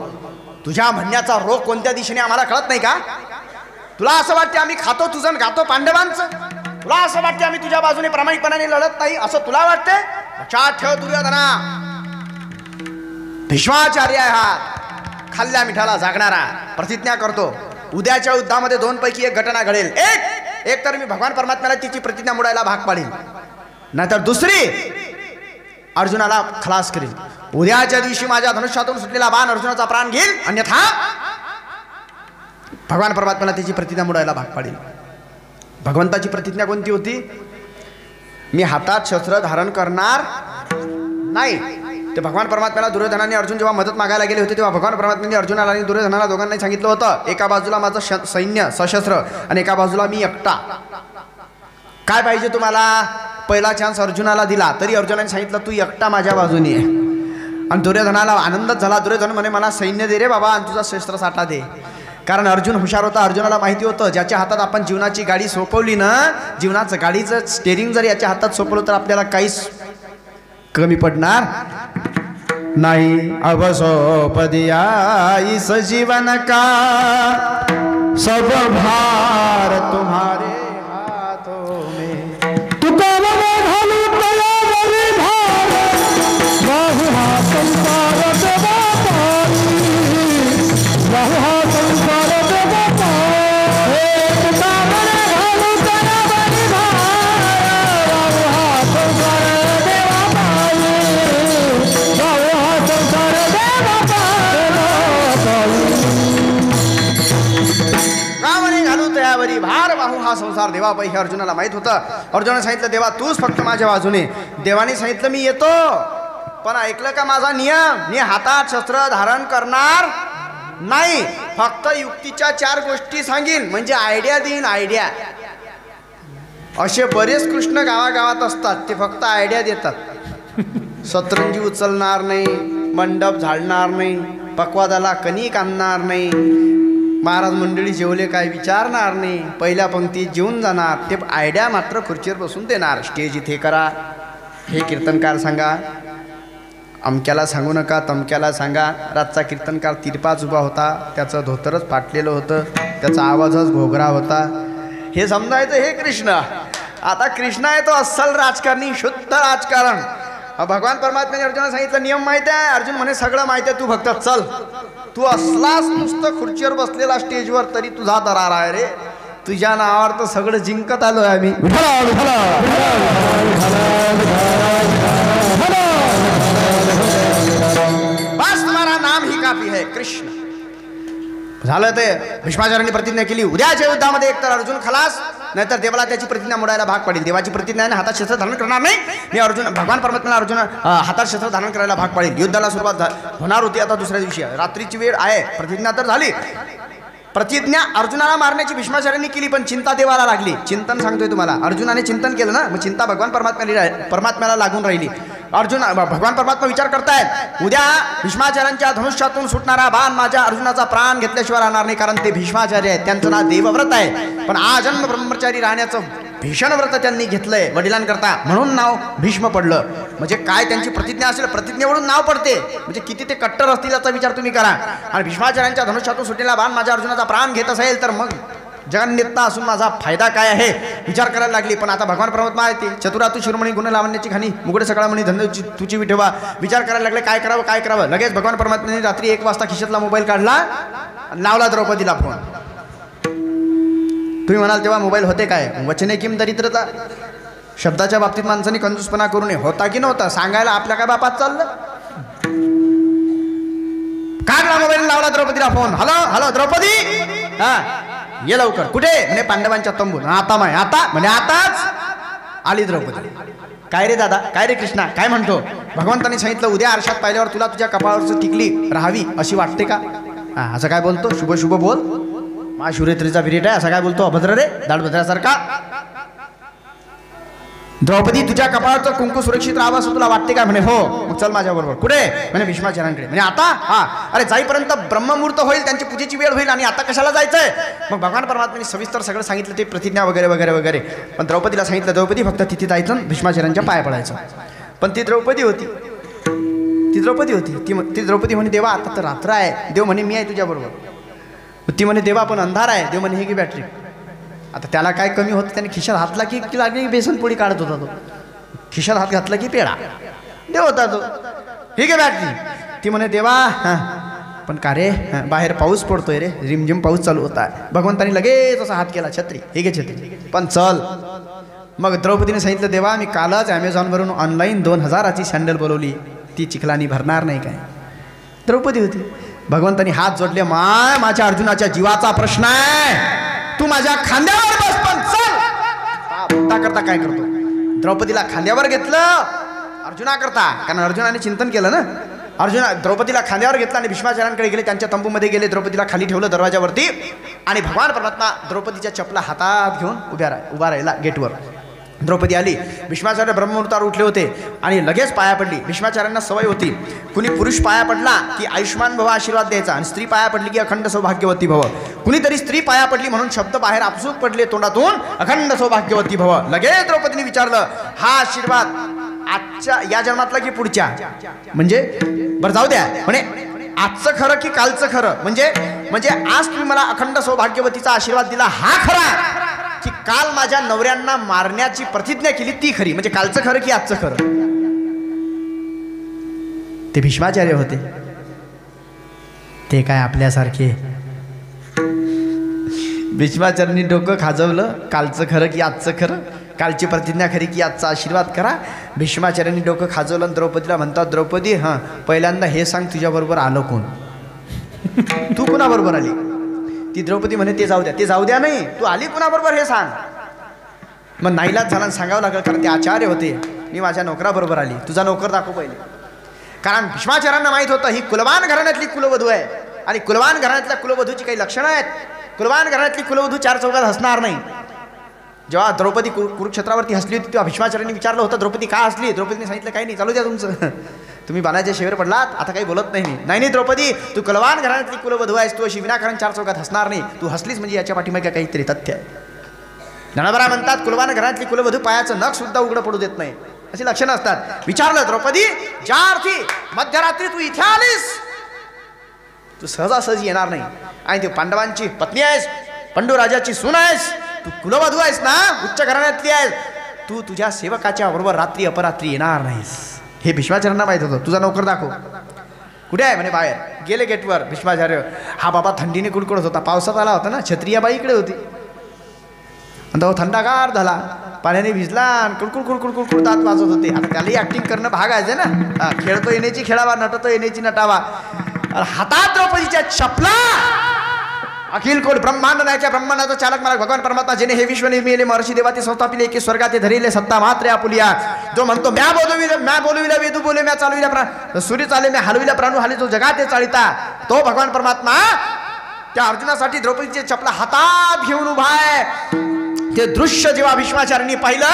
तुझ्या म्हणण्याचा रोग कोणत्या दिशेने आम्हाला कळत नाही का. तुला असं वाटते आम्ही खातो तुझं गातो पांडवांचं, तुला असं वाटते आम्ही तुझ्या बाजूने प्रामाणिकपणाने लढत नाही असं तुला वाटते. लक्षात ठेव दुर्योधना, भीष्माचार्य आहे हा, खाल्ल्या मिठाला जागणारा. प्रतिज्ञा करतो उद्याच्या युद्धामध्ये 2 पैकी 1 घटना घडेल. एक तर मी भगवान परमात्म्याला तिची प्रतिज्ञा मोडायला भाग पाडील, नाहीतर दुसरी अर्जुनाला खलास करील. उद्याच्या दिवशी माझ्या धनुष्यातून सुटलेला बाण अर्जुनाचा प्राण घेईल, अन्यथा भगवान परमात्म्याला त्याची प्रतिज्ञा मोडायला भाग पाडील. भगवंताची प्रतिज्ञा कोणती होती, मी हातात शस्त्र धारण करणार नाही. ते भगवान परमात्म्याला दुर्योधनाने अर्जुन जेव्हा मदत मागायला गेले होते तेव्हा भगवान परमात्म्याने अर्जुनाला आणि दुर्योधनाला दोघांनाही सांगितलं होतं, एका बाजूला माझं सैन्य सशस्त्र आणि एका बाजूला मी एकटा. काय पाहिजे तुम्हाला. पहिला चान्स अर्जुनाला दिला तरी अर्जुनाने सांगितलं तू एकटा माझ्या बाजूने आहे. आणि दुर्योधनाला आनंदच झाला. दुर्योधन म्हणे मला सैन्य दे रे बाबा आणि तुझा शस्त्र साठा दे. कारण अर्जुन हुशार होता. अर्जुनाला माहिती होतं ज्याच्या हातात आपण जीवनाची गाडी सोपवली ना, जीवनाचं गाडीचं स्टेरिंग जर याच्या हातात सोपवलं तर आपल्याला काहीच कमी पडणार नाही. अब सोपदिया इस जीवन का सब भार तुम्हारे हाथों में. भार वाहू हा संसार देवापाई हे अर्जुनाला माहित होतं. अर्जुनाने सांगितलं देवा तूच फक्त माझ्या बाजूने. देवाने सांगितलं मी येतो, पण ऐकलं का माझा नियम, मी हातात शस्त्र धारण करणार नाही. फक्त युक्तीच्या 4 गोष्टी सांगीन, म्हणजे आयडिया देईन. आयडिया असे बरेच कृष्ण गावागावात असतात, ते फक्त आयडिया देतात. सतरंजी उचलणार नाही, मंडप झाडणार नाही, पक्वादाला कणिक आणणार नाही, महाराज मंडळी जेवले काय विचारणार नाही, पहिल्या पंक्तीत जेवून जाणार. ते आयडिया मात्र खुर्चीवर बसून देणार. स्टेज इथे करा, हे कीर्तनकार सांगा, अमक्याला सांगू नका, तमक्याला सांगा. रातचा कीर्तनकार तिरपाच उभा होता, त्याचं धोतरच फाटलेलं होतं, त्याचा आवाजच घोगरा होता. हे समजायचं हे कृष्ण. आता कृष्ण आहे तो अस्सल राजकारणी, शुद्ध राजकारण. भगवान परमात्म्याने अर्जुनाला सांगितलं नियम माहिती आहे. अर्जुन म्हणे सगळं माहिती आहे, तू फक्त चल. तू असलास नुसतं खुर्चीवर बसलेला स्टेजवर तरी तुझा दरार आहे रे. तुझ्या नावावर तर सगळं जिंकत आलोय आम्ही. बस तुम्हारा नाम ही काफी है कृष्ण. झालं ते भीष्माचार्यांनी प्रतिज्ञा केली, उद्याच्या युद्धामध्ये एकतर अर्जुन खलास, नाहीतर देवाला त्याची प्रतिज्ञा मोडायला भाग पडेल. देवाची प्रतिज्ञा आहे, हातात शस्त्र धारण करणार नाही मी. भगवान परमात्म्याला अर्जुन हातात शस्त्र धारण करायला भाग पडेल. युद्धाला सुरुवात होणार होती आता दुसऱ्या दिवशी. रात्रीची वेळ आहे, प्रतिज्ञा तर झाली. प्रतिज्ञा अर्जुनाला मारण्याची भीष्माचार्यांनी केली, पण चिंता देवाला लागली. चिंतन सांगतोय तुम्हाला, अर्जुनाने चिंतन केलं ना, मग चिंता भगवान परमात्म्याला लागून राहिली. भगवान परमात्मा विचार करतायत, उद्या भीष्माचार्यांच्या धनुष्यातून सुटणारा बाण माझ्या अर्जुनाचा प्राण घेतल्याशिवाय राहणार नाही, कारण ते भीष्माचार्य आहेत. त्यांचं नाव देवव्रत आहे, पण आजन्म ब्रह्मचारी राहण्याचं भीषण व्रत त्यांनी घेतलंय वडिलांकरता, म्हणून नाव भीष्म पडलं. म्हणजे काय त्यांची प्रतिज्ञा असेल, प्रतिज्ञेवरून नाव पडते. म्हणजे किती ते कट्टर असतील याचा विचार तुम्ही करा. आणि भीष्माचार्यांच्या धनुष्यातून सुटलेला बाण माझ्या अर्जुनाचा प्राण घेत असेल तर मग जगन्नेता असून माझा फायदा काय आहे विचार करायला लागली. पण आता भगवान परमात्मा आहे ते चतुरातू शिरोमणी गुण लावण्याची खाणी मुगडे सकाळ म्हणी धंदे तुची विठेवा. विचार करायला लागले काय करावं काय करावं. लगेच भगवान परमात्म्याने रात्री 1 वाजता खिशातला मोबाईल काढला, लावला द्रौपदीला फोन. तुम्ही म्हणाल तेव्हा मोबाईल होते काय, वचने किम दरिद्रता. शब्दाच्या बाबतीत माणसाने कंजूसपणा करू नये. होता की नव्हता सांगायला आपल्या काय बापात चाललं. काढला मोबाईल, लावला द्रौपदीला फोन. हॅलो हॅलो द्रौपदी, हा ये लवकर. कुठे म्हणे पांडवांच्या तंबूत. आता माय आता म्हणे आताच आली द्रौपदी. काय रे दादा, काय रे कृष्णा, काय म्हणतो. भगवंतांनी सांगितलं उद्या आरशात पाहिल्यावर तुला तुझ्या कपाळावरच टिकली राहावी अशी वाटते का. असं काय बोलतो, शुभ शुभ बोल. महाशिवरात्रीचा पिरियड आहे, असं काय बोलतो अभद्र रे दाडभद्रासारखा. द्रौपदी तुझ्या कपाळाचं कुंकू सुरक्षित राहावं असं तुला वाटते काय. म्हणे हो. मग चल माझ्या बरोबर. कुठे म्हणे भीष्माचार्यांकडे. म्हणजे आता हा अरे जाईपर्यंत ब्रह्ममुहूर्त होईल, त्यांची पूजेची वेळ होईल, आणि आता कशाला जायचंय. मग भगवान परमात्म्याने सविस्तर सगळं सांगितलं, ते प्रतिज्ञा वगैरे वगैरे वगैरे. पण द्रौपदीला सांगितलं द्रौपदी फक्त तिथे जायचं, भीष्माचार्यांच्या पाया पडायचं. पण ती द्रौपदी होती, ती द्रौपदी म्हणे देवा आता तर रात्र आहे. देव म्हणे मी आहे तुझ्या बरोबर. ती म्हणे देवा पण अंधार आहे. देव म्हणे हे की बॅटरी. आता त्याला काय कमी होतं, त्याने खिशात हातला की लागली बेसन पोळी काढत होता तो. खिशात हात घातला की पेढा देव होता तो. ठीक आहे बॅटरी. ती म्हणे देवा पण का रे, बाहेर पाऊस पडतोय रे, रिमझिम पाऊस चालू होता. भगवंतानी लगेच असा हात केला, छत्री ठीक आहे छत्री पण चल. मग द्रौपदीने सांगितलं देवा मी कालच ॲमेझॉनवरून ऑनलाईन 2000ची सँडल बोलवली, ती चिखलानी भरणार नाही काय. द्रौपदी होती. भगवंतानी हात जोडले, माझ्या अर्जुनाच्या जीवाचा प्रश्न आहे, तू माझ्या खांद्यावर बस पण चल. करता काय करतो, द्रौपदीला खांद्यावर घेतलं अर्जुना करता, कारण अर्जुनाने चिंतन केलं ना. द्रौपदीला खांद्यावर घेतलं आणि भीष्माचार्यांकडे गेले, त्यांच्या तंबूमध्ये गेले. द्रौपदीला खाली ठेवलं दरवाजावरती, आणि भगवान परमात्मा द्रौपदीच्या चपला हातात घेऊन उभा राहिला गेटवर. द्रौपदी आली. भीष्माचार्य ब्रह्ममुहूर्तावर उठले होते आणि लगेच पाया पडली. भीष्माचार्यांना सवय होती, कुणी पुरुष पाया पडला की आयुष्मान भव आशीर्वाद द्यायचा, आणि स्त्री पाया पडली की अखंड सौभाग्यवती भव. कुणीतरी स्त्री पाया पडली म्हणून शब्द बाहेर आपसूक पडले तोंडातून, अखंड सौभाग्यवती भव. लगेच द्रौपदीने विचारलं हा आशीर्वाद आजच्या या जन्मातला की पुढच्या. म्हणजे बरं जाऊ द्या म्हणे, आजचं खरं की कालचं खरं. म्हणजे आज तुम्ही मला अखंड सौभाग्यवतीचा आशीर्वाद दिला हा खरा, की काल माझ्या नवऱ्यांना मारण्याची प्रतिज्ञा केली ती खरी. म्हणजे कालचं खरं की आजचं खरं. ते भीष्माचार्य होते, ते काय आपल्यासारखे. भीष्माचार्यांनी डोकं खाजवलं, कालचं खरं की आजचं खरं, कालची प्रतिज्ञा खरी की आजचा आशीर्वाद करा. भीष्माचार्यांनी डोकं खाजवलं आणि द्रौपदीला म्हणतात द्रौपदी हां पहिल्यांदा हे सांग तुझ्याबरोबर आलं कोण, तू कुणाबरोबर आली. ती द्रौपदी म्हणे ते जाऊ द्या नाही, तू आली कुणाबरोबर हे सांग. मग नाईलाज झाला सांगावं लागलं, कारण ते आचार्य होते. मी माझ्या नोकराबरोबर आली. तुझा नोकर दाखव पहिले. कारण भीष्माचार्यांना माहीत होतं ही कुलवान घराण्यातली कुलवधू आहे, आणि कुलवान घराण्यातल्या कुलवधूची काही लक्षणं आहेत. कुलवान घराण्यातली कुलवधू 4 चौघात हसणार नाही. जेव्हा द्रौपदी कुरुक्षेत्रावरती हसली होती तेव्हा भीष्माचार्यांनी विचारलं होतं द्रौपदी का हसली. द्रौपदीने सांगितलं काही नाही, चालू द्या तुमचं, तुम्ही बाणाच्या शेवर पडलात, आता काही बोलत नाही मी. नाही द्रौपदी तू कुलवान घराण्यातली कुलवधू आहेस, तू अशी विनाकारण 4 चौघात हसणार नाही. तू हसलीस म्हणजे याच्या पाठीमागे काहीतरी तथ्य आहे. ज्ञानोबा म्हणतात कुलवान घराण्यातली कुलवधू पायाचं नख सुद्धा उघडं पडू देत नाही. अशी लक्षणं असतात. विचारलं द्रौपदी, ज्या अर्थी मध्यरात्री तू इथे आलीस, तू सहजासहजी येणार नाही. आणि तू पांडवांची पत्नी आहेस, पंडू राजाची सून आहेस, तू कुलवधू आहेस ना, उच्च घराण्यातली आहेस, तू तुझ्या सेवकाच्या बरोबर रात्री अपरात्री येणार नाहीस. हे भीष्माचार्यांना माहित होतं. तुझा नोकर दाखव कुठे आहे म्हणे. बाहेर गेले गेटवर. भीष्माचार्य हा बाबा थंडीने कुडकुडत होता, पावसात आला होता ना, छत्री या बाईकडे होती. आणि तो थंडागार झाला, पाण्याने भिजला आणि कुडकुड कुडकुड कुडकुड दात वाजत होते. आता त्यालाही ऍक्टिंग करणं भाग आहे ना. खेळतो येण्याची खेळावा, नटतो येण्याची नटावा. हातात द्रौपदीच्या चपला. अखिल कोट ब्रह्मांड नायच्या ब्रह्मांडाचा चालक मला भगवान परमात्मा जेणे हे विश्व निर्मिले महर्षी देवाती संस्थापिले की स्वर्गात धरिले सत्ता मात्र आपुलिया. जो म्हणतो म्या बोलविला वेदू बोले म्या चालविल्या सूर्य चाले म्या हलविल्या प्राणू हाले जो जगात ते चालिता, तो भगवान परमात्मा त्या अर्जुनासाठी द्रौपदीचे चपला हातात घेऊन उभा आहे. ते दृश्य जेव्हा भीष्माचार्यांनी पाहिलं,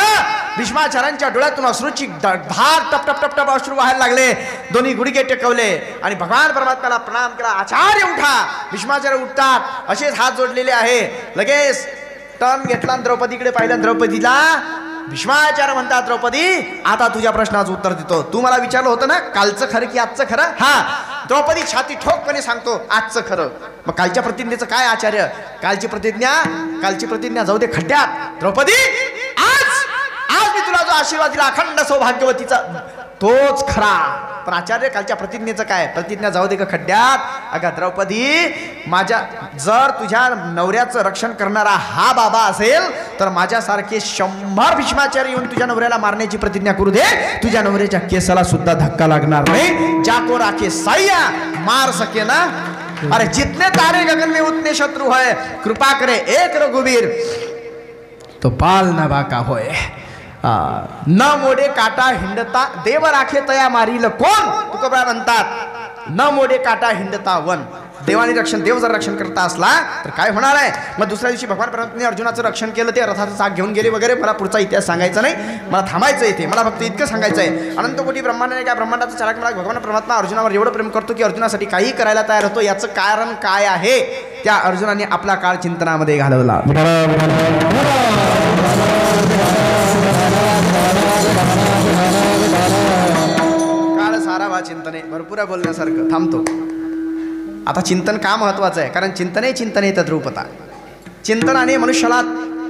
भीष्माचार्यांच्या डोळ्यातून अश्रूची धार टप टप टप टप अश्रू व्हायला लागले. दोन्ही गुडघे टेकवले आणि भगवान परमात्म्याला प्रणाम केला. आचार्य उठा. भीष्माचार्य उठतात, असेच हात जोडलेले आहे. लगेच टर्न घेतला, द्रौपदीकडे पाहिलं. द्रौपदीला भीष्माचार्य म्हणतात, द्रौपदी आता तुझ्या प्रश्नाचं उत्तर देतो. तू मला विचारलं होतं ना कालचं खरं की आजचं खरं. हा. द्रौपदी छाती ठोकपणे सांगतो आजचं खरं. मग कालच्या प्रतिज्ञेचं काय आचार्य? कालची प्रतिज्ञा जाऊ दे खड्ड्यात. द्रौपदी आज मी तुला जो आशीर्वाद दिला अखंड सौभाग्यवतीचा, तोच खरा. पण आचार्य कालच्या प्रतिज्ञेचं काय? प्रतिज्ञा जाऊ दे का खड्ड्यात. अगं द्रौपदी, जर तुझ्या नवऱ्याचं रक्षण करणारा हा बाबा असेल तर माझ्यासारखे 100 भीष्माचार्य येऊन तुझ्या नवऱ्याला मारण्याची प्रतिज्ञा करू दे, तुझ्या नवऱ्याच्या केसाला सुद्धा धक्का लागणार नाही. जाको राखे साया मार सके ना. अरे जितने तारे गगन में उतने शत्रु है, कृपा करे एक रघुवीर तो पाल न बाका होय. न मोडे काटा हिंडता देव राखे तया मारील कोण. तुकोबरा म्हणतात न मोडे काटा हिंडता वन. देव जर रक्षण करता असला तर काय होणार आहे. मग दुसऱ्या दिवशी भगवान परमात्म्याने अर्जुनाचं रक्षण केलं, ते रथाचं चाक घेऊन गेले वगैरे. मला पुढचा इतिहास सांगायचा नाही, मला थांबायचं इथे. मला फक्त इतकं सांगायचं आहे, अनंत कोटी ब्रह्मांडाने काय ब्रह्मांडाचा चालक मला भगवान परमात्मा अर्जुनावर एवढं प्रेम करतो की अर्जुनासाठी काही करायला तयार होतो. याचं कारण काय आहे? त्या अर्जुनाने आपला काळ चिंतनामध्ये घालवला. काळ सारावा चिंतने. भरपूर बोलण्यासारखं, थांबतो आता. चिंतन का महत्वाचं आहे? कारण चिंतने तद्रूपता. चिंतनाने मनुष्याला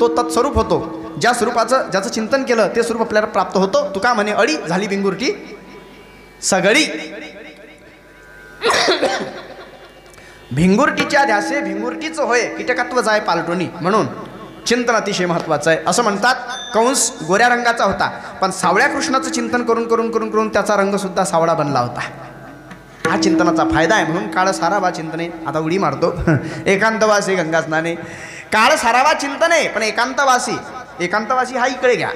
तो तत्स्वरूप होतो. ज्याचं चिंतन केलं ते स्वरूप आपल्याला प्राप्त होतो. तुका म्हणे अडी झाली बिंगुरटी सगळी. भिंगुरटीच्या ध्यासे भिंगुरटीचं होय कीटकत्व जाय पालटोनी. म्हणून चिंतन अतिशय महत्वाचं आहे. असं म्हणतात कंस गोऱ्या रंगाचा होता, पण सावळ्या कृष्णाचं चिंतन करून करून करून करून त्याचा रंग सुद्धा सावळा बनला होता. हा चिंतनाचा फायदा आहे. म्हणून काळ सारावा चिंतने. आता उडी मारतो. एकांतवासी गंगा स्नाने. काळ सारावा चिंतने पण एकांतवासी हा इकडे घ्या.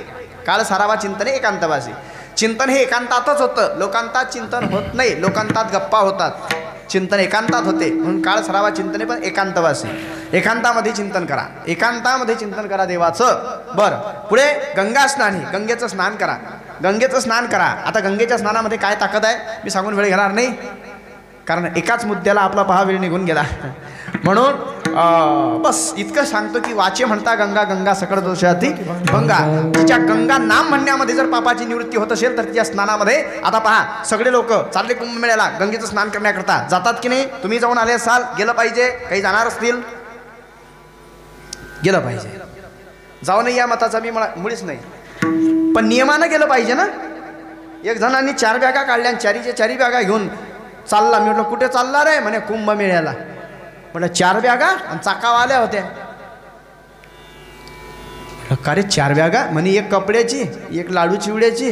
काळ सारावा चिंतने एकांतवासी. चिंतन हे एकांतातच होतं. लोकांतात चिंतन होत नाही, लोकांतात गप्पा होतात. चिंतन एकांतात होते. म्हणून काळ सरावा चिंतने पण एकांतवासी. एकांतामध्ये चिंतन करा, एकांतामध्ये चिंतन करा देवाचं. बरं, पुढे गंगा स्नानी. गंगेचं स्नान करा, गंगेचं स्नान करा. आता गंगेच्या स्नानामध्ये काय ताकद आहे मी सांगून वेळ घेणार नाही, कारण एकाच मुद्द्याला आपला पहा वेळ निघून गेला. म्हणून बस इतकं सांगतो की वाचे म्हणता गंगा गंगा सकळ दोषाती गंगा. तिच्या गंगा नाम म्हणण्यामध्ये जर पापाची निवृत्ती होत असेल तर तिच्या स्नानामध्ये. आता पहा, सगळे लोक चालले कुंभमेळ्याला गंगेचं स्नान करण्याकरता. जातात की नाही? तुम्ही जाऊन आले असाल, गेलं पाहिजे. काही जाणार असतील, गेलं पाहिजे. जाऊ नाही या मताचा मी मुळीच नाही, पण नियमानं गेलं पाहिजे ना. एक जणांनी 4 बॅगा काढल्या, 4च्या बॅगा घेऊन चालला. मी म्हटलं कुठे चालला रे? म्हणे कुंभमेळ्याला. म्हटलं 4 बॅगा आणि चाकावा आल्या होत्या. का रे 4 बॅगा? म्हणे 1 कपड्याची, 1 लाडू चिवड्याची,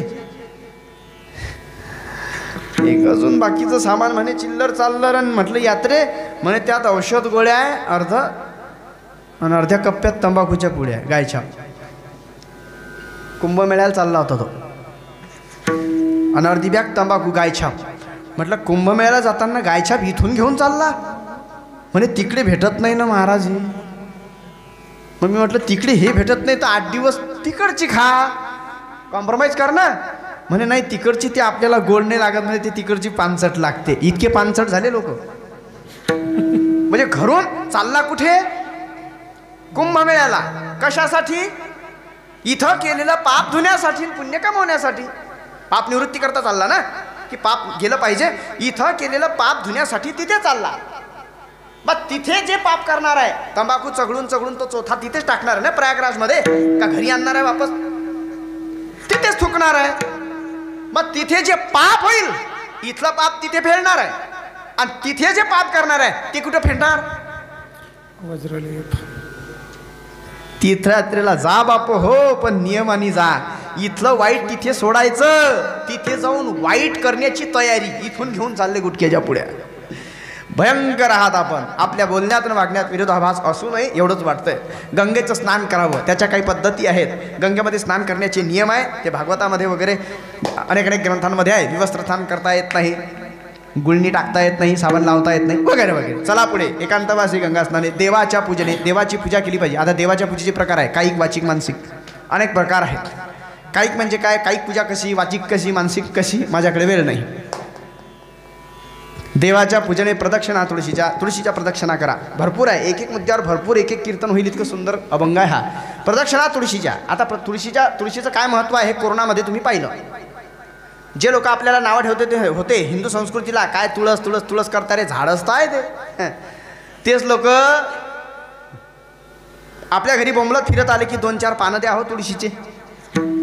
1 अजून बाकीचं सामान म्हणे चिल्लर चाललर. आणि म्हटलं यात्रे? म्हणे त्यात औषध गोळ्या आहे अर्ध, आणि अर्ध्या कप्प्यात तंबाखूच्या पुड्या गायछा. कुंभमेळ्याला चालला होता तो, आणि अर्धी बॅग तंबाखू गायछाप. म्हटलं कुंभमेळ्याला जाताना गायछाप इथून घेऊन चालला? म्हणे तिकडे भेटत नाही ना महाराज. मग मी म्हटलं तिकडे हे भेटत नाही तर 8 दिवस तिकडची खा, कॉम्प्रोमाइज कर ना. म्हणे नाही तिकडची ते आपल्याला गोड नाही लागत, म्हणजे ते तिकडची पानसट लागते. इतके पानसट झाले लोक. म्हणजे घरून चालला कुठे? कुंभमेळ्याला. कशासाठी? इथं केलेलं पाप धुण्यासाठी, पुण्य कमवण्यासाठी. पाप निवृत्ती करता चालला ना, की पाप गेलं पाहिजे. इथं केलेलं पाप धुण्यासाठी तिथे चालला. मग तिथे जे पाप करणार आहे, तंबाखू चघळून चघळून तो चोथा तिथेच टाकणार आहे ना प्रयागराजमध्ये, का घरी आणणार आहे वापस? तिथेच थुकणार आहे. मग तिथे जे पाप होईल, इथलं पाप तिथे फेडणार आहे, आणि तिथे जे पाप करणार आहे ते कुठे फेडणार? वज्रलेप. तीर्थयात्रेला जा बाप हो, पण नियमाने जा. इथलं वाईट तिथे सोडायचं, तिथे जाऊन वाईट करण्याची तयारी इथून घेऊन चालले गुटक्याच्या पुढ्या. भयंकर आहात आपण. आपल्या बोलण्यात आणि वागण्यात विरोधाभास असू नये एवढंच वाटतंय. गंगेचं स्नान करावं, त्याच्या काही पद्धती आहेत. गंगेमध्ये स्नान करण्याचे नियम आहे, ते भागवतामध्ये वगैरे अनेक अनेक ग्रंथांमध्ये आहे. विवस्त्र स्नान करता येत नाही, गुळणी टाकता येत नाही, साबण लावता येत नाही, वगैरे वगैरे. चला पुढे. एकांतवासी गंगा स्नाने. देवाच्या पूजने, देवाची पूजा केली पाहिजे. आता देवाच्या पूजेचे प्रकार आहे, कायिक, वाचिक, मानसिक, अनेक प्रकार आहेत. कायिक म्हणजे काय? कायिक पूजा कशी, वाचिक कशी, मानसिक कशी, माझ्याकडे वेळ नाही. देवाच्या पूजने प्रदक्षिणा, तुळशीच्या प्रदक्षिणा करा. भरपूर आहे, एक एक मुद्द्यावर भरपूर एक एक कीर्तन होईल, इतकं सुंदर अभंग आहे हा. प्रदक्षिणा तुळशीच्या. आता तुळशीचं काय महत्त्व आहे कोरोनामध्ये तुम्ही पाहिलं. जे लोक आपल्याला नावं ठेवते ते होते हिंदू संस्कृतीला, काय तुळस तुळस तुळस करता रे, झाडच तर आहे ते. तेच लोक आपल्या घरी बोंबलत फिरत आले की 2-4 पानं द्या हो तुळशीचे.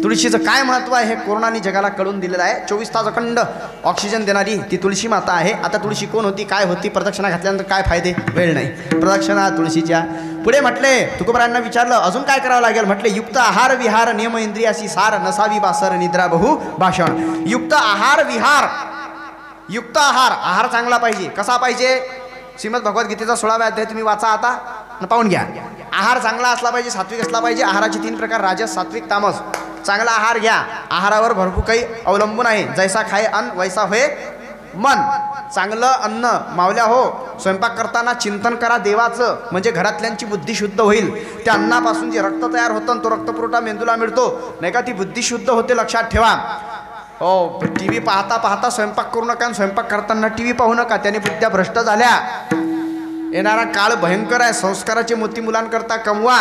तुळशीचं काय महत्त्व आहे हे कोरोनाने जगाला कळून दिलेलं आहे. 24 तास अखंड ऑक्सिजन देणारी ती तुळशी माता आहे. आता तुळशी कोण होती, काय होती, प्रदक्षिणा घातल्यानंतर काय फायदे, वेळ नाही. प्रदक्षिणा तुळशीच्या. पुढे म्हटले, तुकोबारांना विचारलं अजून काय करावं लागेल. म्हटले युक्त आहार विहार नियम इंद्रियासी सार नसावी बासर निद्रा बहु भाषण. युक्त आहार विहार. युक्त आहार, आहार चांगला पाहिजे. कसा पाहिजे? श्रीमद भगवद्गीतेचा 16वा अध्याय तुम्ही वाचा आता न पाहून घ्या. आहार चांगला असला पाहिजे, सात्विक असला पाहिजे. आहाराचे 3 प्रकार, राजस, सात्विक, तामस. चांगला आहार घ्या. आहारावर भरपूर काही अवलंबून आहे. जैसा खाय अन्न वैसा होय मन. चांगलं अन्न मावल्या हो. स्वयंपाक करताना चिंतन करा देवाचं, म्हणजे घरातल्यांची बुद्धी शुद्ध होईल. त्या अन्नापासून जे रक्त तयार होतं तो रक्तपुरवठा मेंदूला मिळतो, नाही का, ती बुद्धी शुद्ध होते, लक्षात ठेवा. हो, टी व्ही पाहता पाहता स्वयंपाक करू नका, स्वयंपाक करताना टी व्ही पाहू नका, त्याने बुद्ध्या भ्रष्ट झाल्या. येणारा काळ भयंकर आहे. संस्काराचे मोती मुलांकरता कमवा.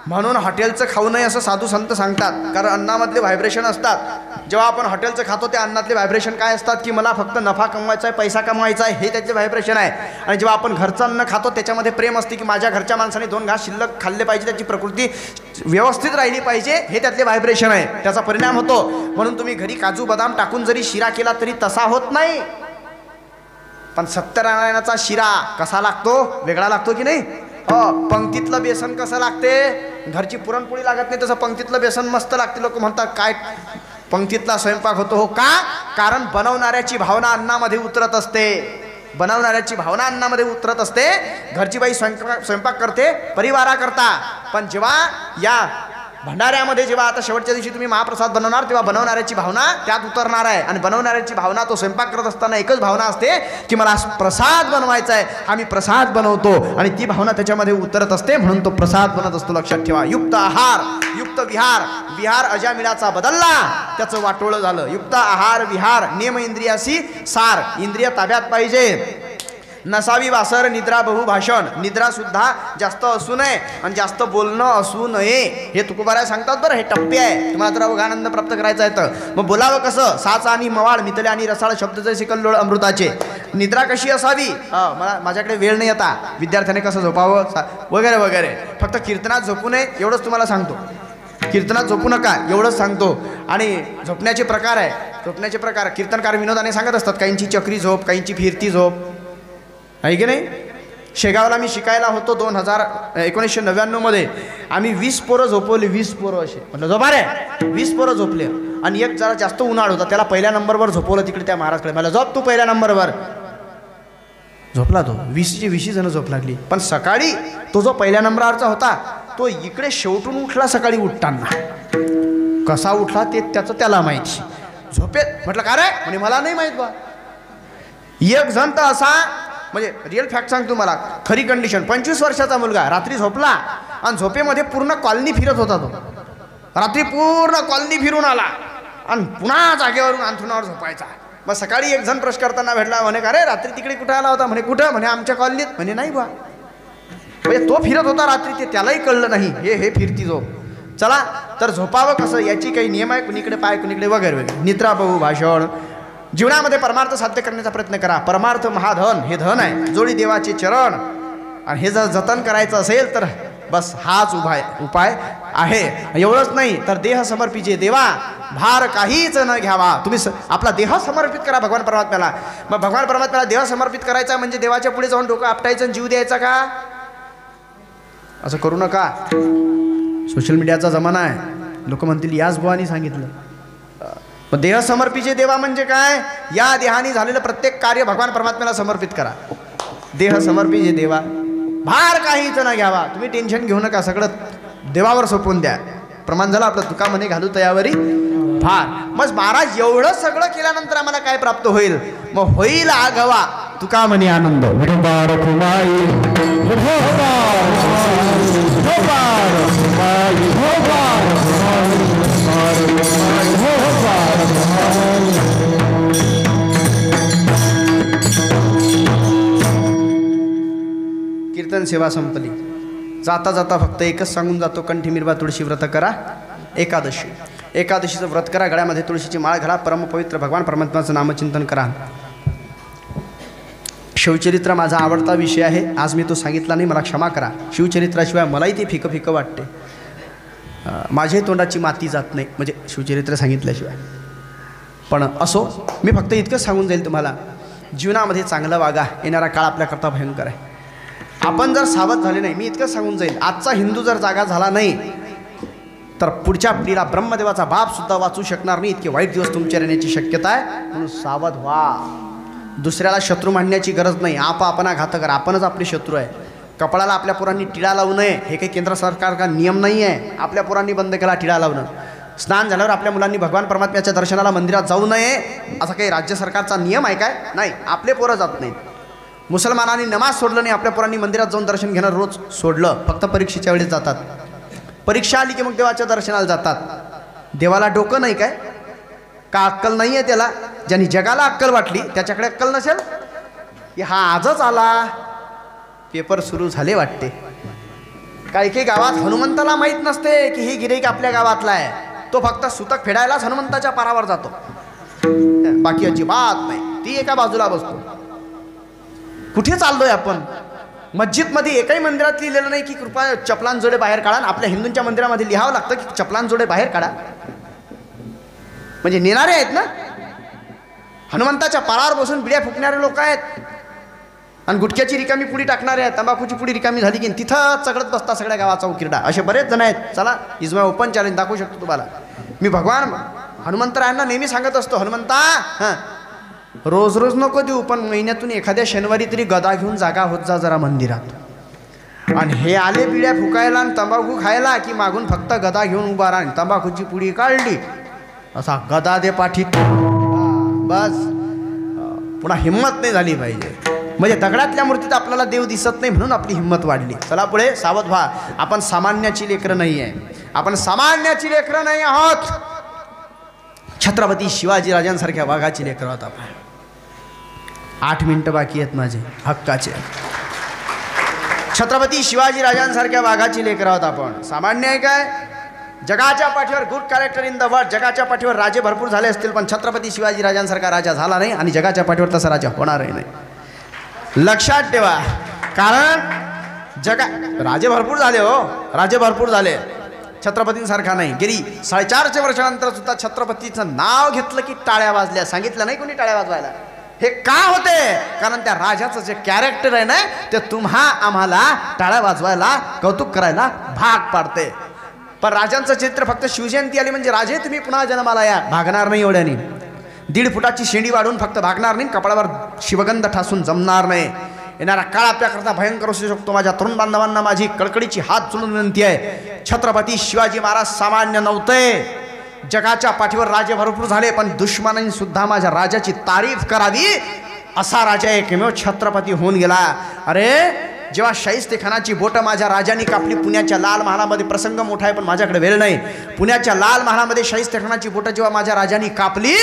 म्हणून हॉटेलचं खाऊ नये असं साधू संत सांगतात, कारण अन्नामधले व्हायब्रेशन असतात. जेव्हा आपण हॉटेलचं खातो त्या अन्नातले व्हायब्रेशन काय असतात, की मला फक्त नफा कमवायचा आहे, पैसा कमवायचा आहे, हे त्याचे व्हायब्रेशन आहे. आणि जेव्हा आपण घरचं अन्न खातो त्याच्यामध्ये प्रेम असते, की माझ्या घरच्या माणसाने 2 घास शिल्लक खाल्ले पाहिजे, त्याची प्रकृती व्यवस्थित राहिली पाहिजे, हे त्यातले व्हायब्रेशन आहे. त्याचा परिणाम होतो. म्हणून तुम्ही घरी काजू बदाम टाकून जरी शिरा केला तरी तसा होत नाही. पण सत्यनारायणाचा शिरा कसा लागतो, वेगळा लागतो की नाही. हो, पंक्तीतलं बेसन कसं लागते, घरची पुरणपोळी लागत नाही तसं पंक्तीतलं बेसन मस्त लागते. लोक म्हणतात काय पंक्तीतला स्वयंपाक होतो. हो का? कारण बनवणाऱ्याची भावना अन्नामध्ये उतरत असते. बनवणाऱ्याची भावना अन्नामध्ये उतरत असते. घरची बाई स्वयंपाक करते परिवाराकरता, पण जेव्हा या भंडाऱ्यामध्ये जेव्हा आता शेवटच्या दिवशी तुम्ही महाप्रसाद बनवणार, तेव्हा बनवणाऱ्याची भावना त्यात उतरणार आहे. आणि बनवणाऱ्याची भावना, तो स्वयंपाक करत असताना एकच भावना असते, की मला प्रसाद बनवायचा आहे, आम्ही प्रसाद बनवतो, आणि ती भावना त्याच्यामध्ये उतरत असते, म्हणून तो प्रसाद बनत असतो. लक्षात ठेवा. युक्त आहार, युक्त विहार. विहार अजामिळाचा बदलला, त्याचं वाटोळं झालं. युक्त आहार विहार नियम इंद्रियासी सार. इंद्रिय ताब्यात पाहिजे. नसावी वासर निद्रा बहु भाषण. निद्रा सुद्धा जास्त असू नये आणि जास्त बोलणं असू नये. हे तुकोबाराय सांगतात बरं. हे टप्पे आहे. तुम्हाला जर अवघानंद प्राप्त करायचा आहे तर मग बोलावं कसं. साच आणि मवाळ मितले आणि रसाळ शब्द जसे कल्लोळ अमृताचे. निद्रा कशी असावी. माझ्याकडे वेळ नाही आता, विद्यार्थ्याने कसं झोपावं वगैरे वगैरे. फक्त कीर्तनात झोपू नये एवढंच तुम्हाला सांगतो. कीर्तनात झोपू नका एवढंच सांगतो. आणि झोपण्याचे प्रकार आहे. झोपण्याचे प्रकार कीर्तनकार विनोदाने सांगत असतात. काहींची चक्री झोप, काहींची फिरती झोप, आहे की नाही. शेगावला मी शिकायला होतो 1999 मध्ये. आम्ही 20 पोरं झोपवली. 20 पोरं असे. म्हटलं झोपा रे. 20 पोरं झोपले. आणि एक जरा जास्त उन्हाळ होता, त्याला पहिल्या नंबरवर झोपवलं तिकडे त्या महाराजकडे. मला झोप तू पहिल्या नंबरवर. झोपला तो. 20 जण झोप लागली. पण सकाळी तो जो पहिल्या नंबरवरचा होता तो इकडे शेवटून उठला. सकाळी उठताना कसा उठला ते त्याचं त्याला माहिती. झोपेत. म्हटलं का रे. म्हणे मला नाही माहीत बा. एक जण तर असा, म्हणजे रिअल फॅक्ट सांग तुम्हाला, खरी कंडिशन. 25 वर्षाचा मुलगा रात्री झोपला आणि झोपेमध्ये पूर्ण कॉलनी फिरत होता. तो रात्री पूर्ण कॉलनी फिरून आला आणि पुन्हा जागेवरून अंथरुणावर झोपायचा. मग सकाळी एक जण ब्रश करताना भेटला. म्हणे का रे रात्री तिकडे कुठे आला होता. म्हणे कुठं. म्हणे आमच्या कॉलनीत. म्हणे नाही बा. म्हणजे तो फिरत होता रात्री, ते त्यालाही कळलं नाही. हे फिरती झोप. चला तर झोपावं कसं याची काही नियम आहे, कुणीकडे पाय कुणीकडे वगैरे वगैरे. निद्रा बहु भाषण. जीवनामध्ये परमार्थ साध्य करण्याचा प्रयत्न करा. परमार्थ महाधन, हे धन आहे, जोडी देवाचे चरण. आणि हे जर जतन करायचं असेल तर बस हाच उपाय आहे. एवढंच नाही तर देह समर्पिचे देवा, भार काहीच न घ्यावा. तुम्ही आपला देह समर्पित करा भगवान परमात्म्याला. मग भगवान परमात्म्याला देह समर्पित करायचा म्हणजे देवाच्या पुढे जाऊन डोकं आपटायचं आणि जीव द्यायचा का? असं करू नका. सोशल मीडियाचा जमाना आहे. लोक म्हणतील याच बुवानी सांगितलं. मग देह समर्पिचे देवा म्हणजे काय? या देहाने झालेलं प्रत्येक कार्य भगवान परमात्म्याला समर्पित करा. देह समर्पिचे देवा, भार काहीच न घ्यावा. तुम्ही टेन्शन घेऊ नका, सगळं देवावर सोपवून द्या. प्रमाण झालं आपलं, तुका म्हणे घालू तयावरी भार. मग महाराज एवढं सगळं केल्यानंतर आम्हाला काय प्राप्त होईल? मग होईल आगवा तुका म्हणे आनंद. कीर्तन सेवा संपली. जाता जाता फक्त एकच सांगून जातो, कंठी मिरवा तुळशी व्रत करा. एकादशी, एकादशीचं व्रत करा. गळ्यामध्ये तुळशीची माळ घाला. परमपवित्र भगवान परमात्म्याचं नामचिंतन करा. शिवचरित्र माझा आवडता विषय आहे. आज मी तो सांगितला नाही, मला क्षमा करा. शिवचरित्राशिवाय मलाही ते फिकं फिकं वाटते. माझ्या तोंडाची माती जात नाही म्हणजे शिवचरित्र सांगितल्याशिवाय. पण असो, मी फक्त इतकंच सांगून जाईल तुम्हाला, जीवनामध्ये चांगलं वागा. येणारा काळ आपल्याकरता भयंकर आहे. आपण जर सावध झाले नाही, मी इतकंच सांगून जाईल, आजचा हिंदू जर जागा झाला नाही तर पुढच्या पिढीला ब्रह्मदेवाचा बाप सुद्धा वाचू शकणार नाही. इतके वाईट दिवस तुमच्या येण्याची शक्यता आहे. म्हणून सावध व्हा. दुसऱ्याला शत्रू मांडण्याची गरज नाही. आपणा घातकर, आपणच आपले शत्रू आहे. कपाळाला आपल्या पोरांनी टिळा लावू नये, हे काही केंद्र सरकारचा नियम नाही आहे. आपल्या पोरांनी बंद केला टिळा लावणं. स्नान झाल्यावर आपल्या मुलांनी भगवान परमात्म्याच्या दर्शनाला मंदिरात जाऊ नये, असा काही राज्य सरकारचा नियम आहे काय? नाही. आपले पोरं जात नाहीत. मुसलमानांनी नमाज सोडलं नाही, आपल्या पोरांनी मंदिरात जाऊन दर्शन घेणं रोज सोडलं. फक्त परीक्षेच्या वेळेस जातात. परीक्षा आली की मग देवाच्या दर्शनाला जातात. देवाला डोकं नाही काय? का अक्कल नाही आहे त्याला? ज्यांनी जगाला अक्कल वाटली त्याच्याकडे अक्कल नसेल? की हा आजच आला, पेपर सुरू झाले वाटते. काही काही गावात हनुमंताला माहीत नसते की ही गिऱ्हाईक आपल्या गावातला आहे. तो फक्त सुतक फेडायलाच हनुमंताच्या पारावर जातो, बाकी अजिबात नाही. ती एका बाजूला बसतो. कुठे चाललोय आपण? मस्जिदमध्ये एकही मंदिरात लिहिलेलं नाही की कृपा चपलांजोडे बाहेर काढा. आपल्या हिंदूंच्या मंदिरामध्ये लिहावं लागतं की चपलांजोडे बाहेर काढा. म्हणजे नेणारे आहेत ना, हनुमंताच्या पारावर बसून बिड्या फुकणारे लोक आहेत. आणि गुटख्याची रिकामी पुडी टाकणारे आहेत. तंबाखूची पुडी रिकामी झाली की तिथं चगडत बसता सगळ्या गावाचा उकिरडा. असे बरेच जण आहेत. चला, इज माय ओपन चॅलेंज, दाखवू शकतो तुम्हाला. मी भगवान हनुमंतरायांना नेहमी सांगत असतो, हनुमंता हां रोज रोज नको देऊ, पण महिन्यातून एखाद्या शनिवारी तरी गदा घेऊन जागा होत जा जरा मंदिरात. आणि हे आले बिड्या फुकायला आणि तंबाखू खायला की मागून फक्त गदा घेऊन उभा राहा. तंबाखूची पुडी काढली, असा गदा दे पाठीत, बस. पुन्हा हिंमत नाही झाली पाहिजे. म्हणजे दगडातल्या मूर्तीत आपल्याला देव दिसत नाही म्हणून आपली हिंमत वाढली. चला पुढे, सावध व्हा. आपण सामान्याची लेकरं नाही आहे. आपण सामान्याची लेकरं नाही आहोत. छत्रपती शिवाजी राजांसारख्या वाघाची लेकरं आहोत आपण. 8 मिनिटं बाकी आहेत माझे हक्काचे. छत्रपती शिवाजी राजांसारख्या वाघाची लेकरं आहोत आपण. सामान्य आहे काय? जगाच्या पाठीवर good character in the world. जगाच्या पाठीवर राजे भरपूर झाले असतील, पण छत्रपती शिवाजी राजांसारखा राजा झाला नाही आणि जगाच्या पाठीवर तसा राजा होणारही नाही. लक्षात ठेवा. कारण राजे भरपूर झाले, हो राजे भरपूर झाले, छत्रपतींसारखा नाही. गेली 450 वर्षानंतर सुद्धा छत्रपतीचं नाव घेतलं की टाळ्या वाजल्या. सांगितलं नाही कोणी टाळ्या वाजवायला. हे का होते? कारण त्या राजाचं जे कॅरेक्टर आहे ना, ते तुम्हा आम्हाला टाळ्या वाजवायला, कौतुक करायला भाग पाडते. पण राजांचं चित्र फक्त शिवजयंती आली म्हणजे राजे तुम्ही पुन्हा जन्माला या, भागणार नाही एवढ्यानी. 1.5 फुटाची शेंडी वाढून फक्त भागणार नाही, कपाळावर शिवगंध ठासून जमणार नाही. येणारा काळ आपल्याकरता भयंकर असू शकतो. माझ्या तरुण बांधवांना माझी कळकळीची हात जोडून विनंती आहे, छत्रपती शिवाजी महाराज सामान्य नव्हते. जगाच्या पाठीवर राजे भरपूर झाले, पण दुश्मनांनी सुद्धा माझ्या राजाची तारीफ करावी असा राजा एकमेव छत्रपती होऊन गेला. अरे जेव्हा शाहिस्तेखानाची बोटं माझ्या राजाने कापली पुण्याच्या लाल महालामध्ये, प्रसंग मोठा आहे पण माझ्याकडे वेळ नाही. पुण्याच्या लाल महालामध्ये शाहिस्तेखानाची बोटं जेव्हा माझ्या राजाने कापली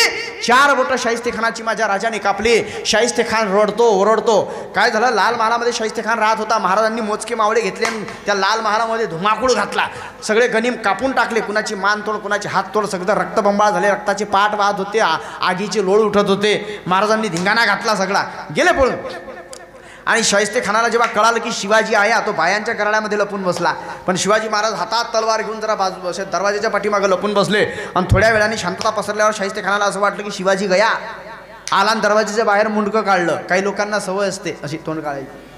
4 बोटं शाहिस्तेखानाची माझ्या राजाने कापली. शाहिस्तेखान रडतो ओरडतो. काय झालं, लाल महालामध्ये शाहिस्तेखान राहत होता. महाराजांनी मोजके मावळे घेतले आणि त्या लाल महालामध्ये धुमाकूळ घातला. सगळे गनीम कापून टाकले. कुणाची मान तोड, कुणाची हात तोड, सगळं रक्तबंबाळ झाले. रक्ताचे पाठ वाहत होते, आगीचे लोळ उठत होते. महाराजांनी धिंगाणा घातला, सगळा गेले पळून. आणि शाहिस्तेखानाला जेव्हा कळालं की शिवाजी आहे, तो बायांच्या गराड्यामध्ये लपून बसला. पण शिवाजी महाराज हातात तलवार घेऊन जरा दरवाजाच्या पाठीमागं लपून बसले. आणि थोड्या वेळाने शांतता पसरल्यावर शाहिस्तेखानाला असं वाटलं की शिवाजी गया आला. आणि दरवाजाच्या बाहेर मुंडकं काढलं. काही लोकांना सवय असते अशी तोंड काढायची.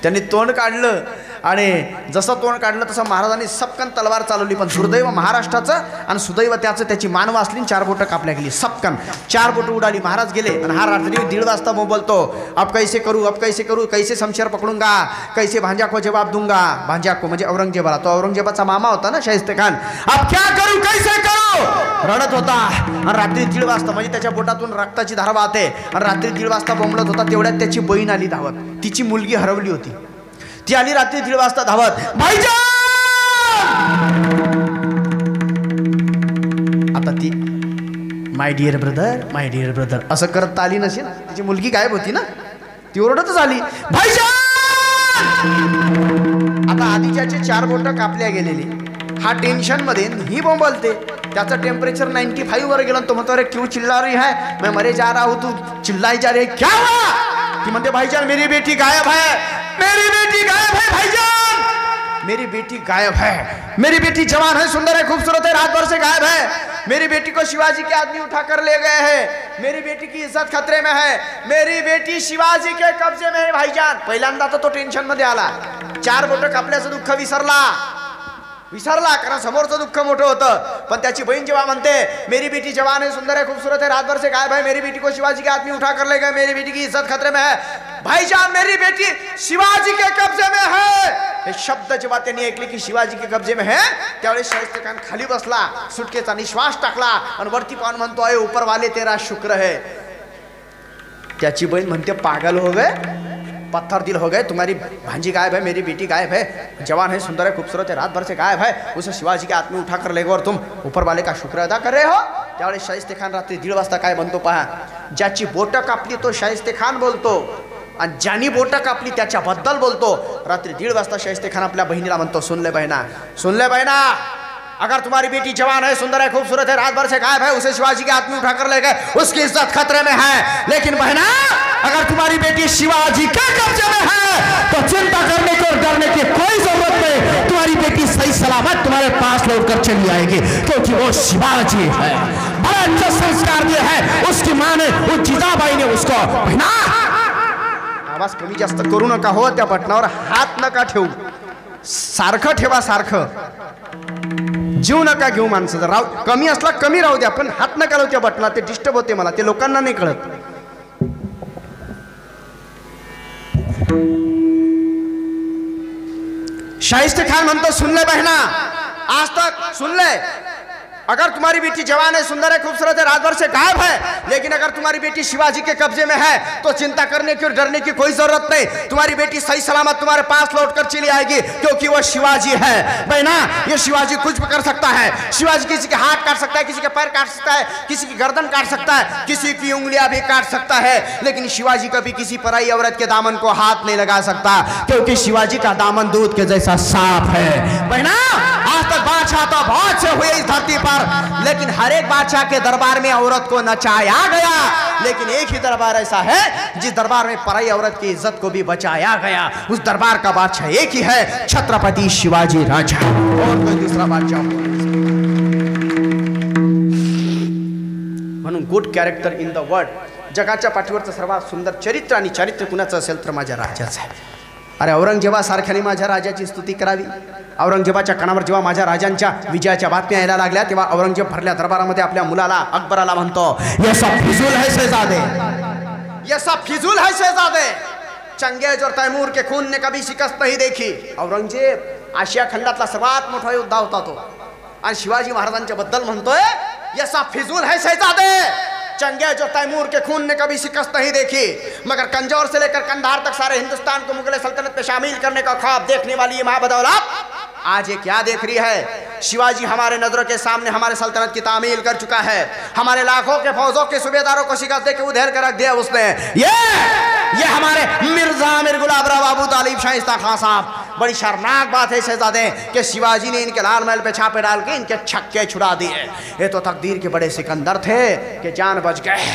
त्यांनी तोंड काढलं आणि जसं तोंड काढलं तसं महाराजांनी सपकन तलवार चालवली. पण दुर्दैव महाराष्ट्राचं आणि सुदैव त्याची मान वाचली. 4 बोटं कापल्या गेली. सपकन 4 बोटं उडाली. महाराज गेले. आणि हा रात्री 1:30 वाजता बोलतो, अब कैसे करू, अब कैसे करू, कैसे शमशेर पकडूंगा, कैसे भांजा को जवाब दूंगा. भांजा को म्हणजे औरंगजेबाला. तो औरंगजेबाचा मामा होता ना शाहिस्तेखान. अब क्या करू, कैसे करू रडत होता. आणि रात्री 1:30 वाजता म्हणजे त्याच्या बोटातून रक्ताची धार वाहते. आणि रात्री 1:30 वाजता बोंबलत होता. तेवढ्यात त्याची बहीण आली धावत. तिची मुलगी हरवली होती. ती आली रात्री 1:30 वाजता धावत. भाईजान आता ती माय डिअर ब्रदर असं करत आली नसेल. तिची मुलगी गायब होती ना. ती ओरडतच आली, भाईजान. आता आधीच्याचे 4 बोटं कापल्या गेलेली. हा टेन्शन मध्ये ही बोंबलते. त्याचं टेम्परेचर 95 वर गेलं. तो म्हणतो, अरे क्यों चिल्ला रही है, मैं मरे जा रहा हूं, तू चिल्लाई जा रही है, क्या हुआ. ती म्हणते, भाईजान मेरी बेटी गायब है, मेरी बेटी गायब है भाईजान, मेरी बेटी गायब है, मेरी बेटी जवान है, सुंदर है, खूबसूरत है, रात भर से गायब है. मेरी बेटी को शिवाजी के आदमी उठा कर ले गए हैं. मेरी बेटी की इज्जत खतरे में है. मेरी बेटी शिवाजी के कब्जे में है भाईजान. पहिल्यांदा तो टेन्शन मध्ये आला. 4 बोटं कापल्याचं दुःख विसरला कारण समोरचं दुःख मोठं होतं. पण त्याची बहीण जेव्हा म्हणते, मेरी बेटी जवान है, सुंदर है, खूबसूरत है, रात भर से गायब है, मेरी बेटी को शिवाजी के आदमी उठा कर ले गए, मेरी बेटी की इज्जत खतरे में है भाईजान, मेरी बेटी शिवाजी के कब्जे में है. हे शब्द जेव्हा त्यांनी ऐकले की शिवाजी के कब्जे में है, त्यावेळेस शाहिस्तेखान खाली बसला, सुटकेचा निश्वास टाकला आणि वरती पाहून म्हणतो, आहे ऊपर वाले तेरा शुक्र है. त्याची बहीण म्हणते, पागल हो गए, पत्थर दिल हो गए, तुम्हारी भांजी गायब है, मेरी बेटी गायब है, जवान है, सुंदर है, खूबसूरत है, रात भर से गायब है, उसे शिवाजी के आदमी उठा कर ले गए और तुम ऊपर वाले का शुक्र अदा कर रहे हो. त्यावेळेस शाहिस्तेखान रात्री 1:30 वाजता काय म्हणतो पहा. ज्याची बोटं कापली तो शाहिस्तेखान बोलतो आणि ज्यानी बोटं कापली त्याच्याबद्दल बोलतो. रात्री 1:30 वाजता शाहिस्तेखान आपल्या बहिणीला म्हणतो, सुन ले बहना, अगर तुम्हारी बेटी जवान है, सुंदर है, खूबसूरत है, रात भर से गायब है, उसे शिवाजी के आदमी उठा कर ले गए, उसकी इज्जत खतरे में है. लेकिन बहना, अगर तुम्हारी बेटी शिवाजी के कब्जे में है तो चिंता करने की और डरने की कोई जरूरत नहीं. तुम्हारी बेटी सही सलामत तुम्हारे पास लौटकर चली आएगी, क्योंकि वो शिवाजी है. बड़ा अच्छा संस्कार दिया है उसकी माँ ने, उस जिजाबाई ने उसको. बहना, आवाज कमी जास्त करू नका हो. त्या बटनावर हात नका ठेवू. सारखं ठेवा, सारखं. जीव नका घेऊ माणसं. राव कमी असला कमी राहू द्या, पण हात नका लावू त्या बटनात. ते डिस्टर्ब होते मला, ते लोकांना नाही कळत. शाहिस्तेखान म्हणतो, सुन ले बहना, आज तक सुन ले, अगर तुम्हारी बेटी जवान है, सुंदर है, खूबसूरत है, रात भर से गायब है, लेकिन अगर तुम्हारी बेटी शिवाजी के कब्जे में है तो चिंता करने की और डरने की कोई जरूरत नहीं. तुम्हारी बेटी सही सलामत तुम्हारे पास लौटकर चली आएगी, क्योंकि वो शिवाजी है. बहना, ये शिवाजी कुछ भी कर सकता है. शिवाजी किसी के हाथ काट सकता है, किसी के पैर काट सकता है, किसी की गर्दन काट सकता है, किसी की उंगलियां भी काट सकता है, लेकिन शिवाजी कभी किसी पराई औरत के दामन को हाथ नहीं लगा सकता, क्योंकि शिवाजी का दामन दूध के जैसा साफ है. बहना, आज तक बादशाह तो बहुत से हुए इस धरती पर, लेकिन हर एक बादशाह के दरबार में औरत को नचाया गया, लेकिन एक ही दरबार ऐसा है जिस दरबार में पराई औरत की इज्जत को भी बचाया गया. उस दरबार का बादशाह एक ही है, छत्रपति शिवाजी राजा, और कोई दूसरा बादशाह. म्हणून good character in the world, जगाच्या पाठीवरचं सर्वात सुंदर चरित्र आणि चारित्र्य कुणाचं असेल तर माझ्या राजाचं आहे. अरे औरंगजेबासारख्याने माझ्या राजाची स्तुती करावी. औरंगजेबाच्या कानावर जेव्हा माझ्या राजांच्या विजयाच्या बातम्या यायला लागल्या, तेव्हा औरंगजेब भरल्या दरबारामध्ये आपल्या मुलाला अकबराला म्हणतो, ये सब फिजूल है शहजादे, ये सब फिजूल है शहजादे, चंगेज और तैमूर के खून ने कभी शिकस्त नहीं देखी. औरंगजेब आशिया खंडातला सर्वात मोठा योद्धा होता तो, आणि शिवाजी महाराजांच्या बद्दल म्हणतोय, ये सब फिजूल है शहजादे, चंगेज और तैमूर के खून ने कभी शिकस्त नहीं देखी, मगर कंजौर से लेकर कंधार तक सारे हिंदुस्तान को मुगल सल्तनत में शामिल करने का ख्वाब देखने वाली ये मां बदौलत आज ये क्या देख रही है? शिवाजी हमारे नजरों के सामने हमारे सल्तनत की तामील कर चुका है। हमारे लाखों के फौजों के सूबेदारों को शिकस्त दे के उधेर कर रख दिया उसने। ये हमारे मिर्जा अमीर गुलाब राव अबू तालिब शाइस्ता खां साहब, बड़ी शर्मनाक बात है शहजादे कि शिवाजी ने इनके लाल महल पे छापे डाल के इनके छक्के छुड़ा दिए। ये तो तकदीर के बड़े सिकंदर थे कि जान बच गए।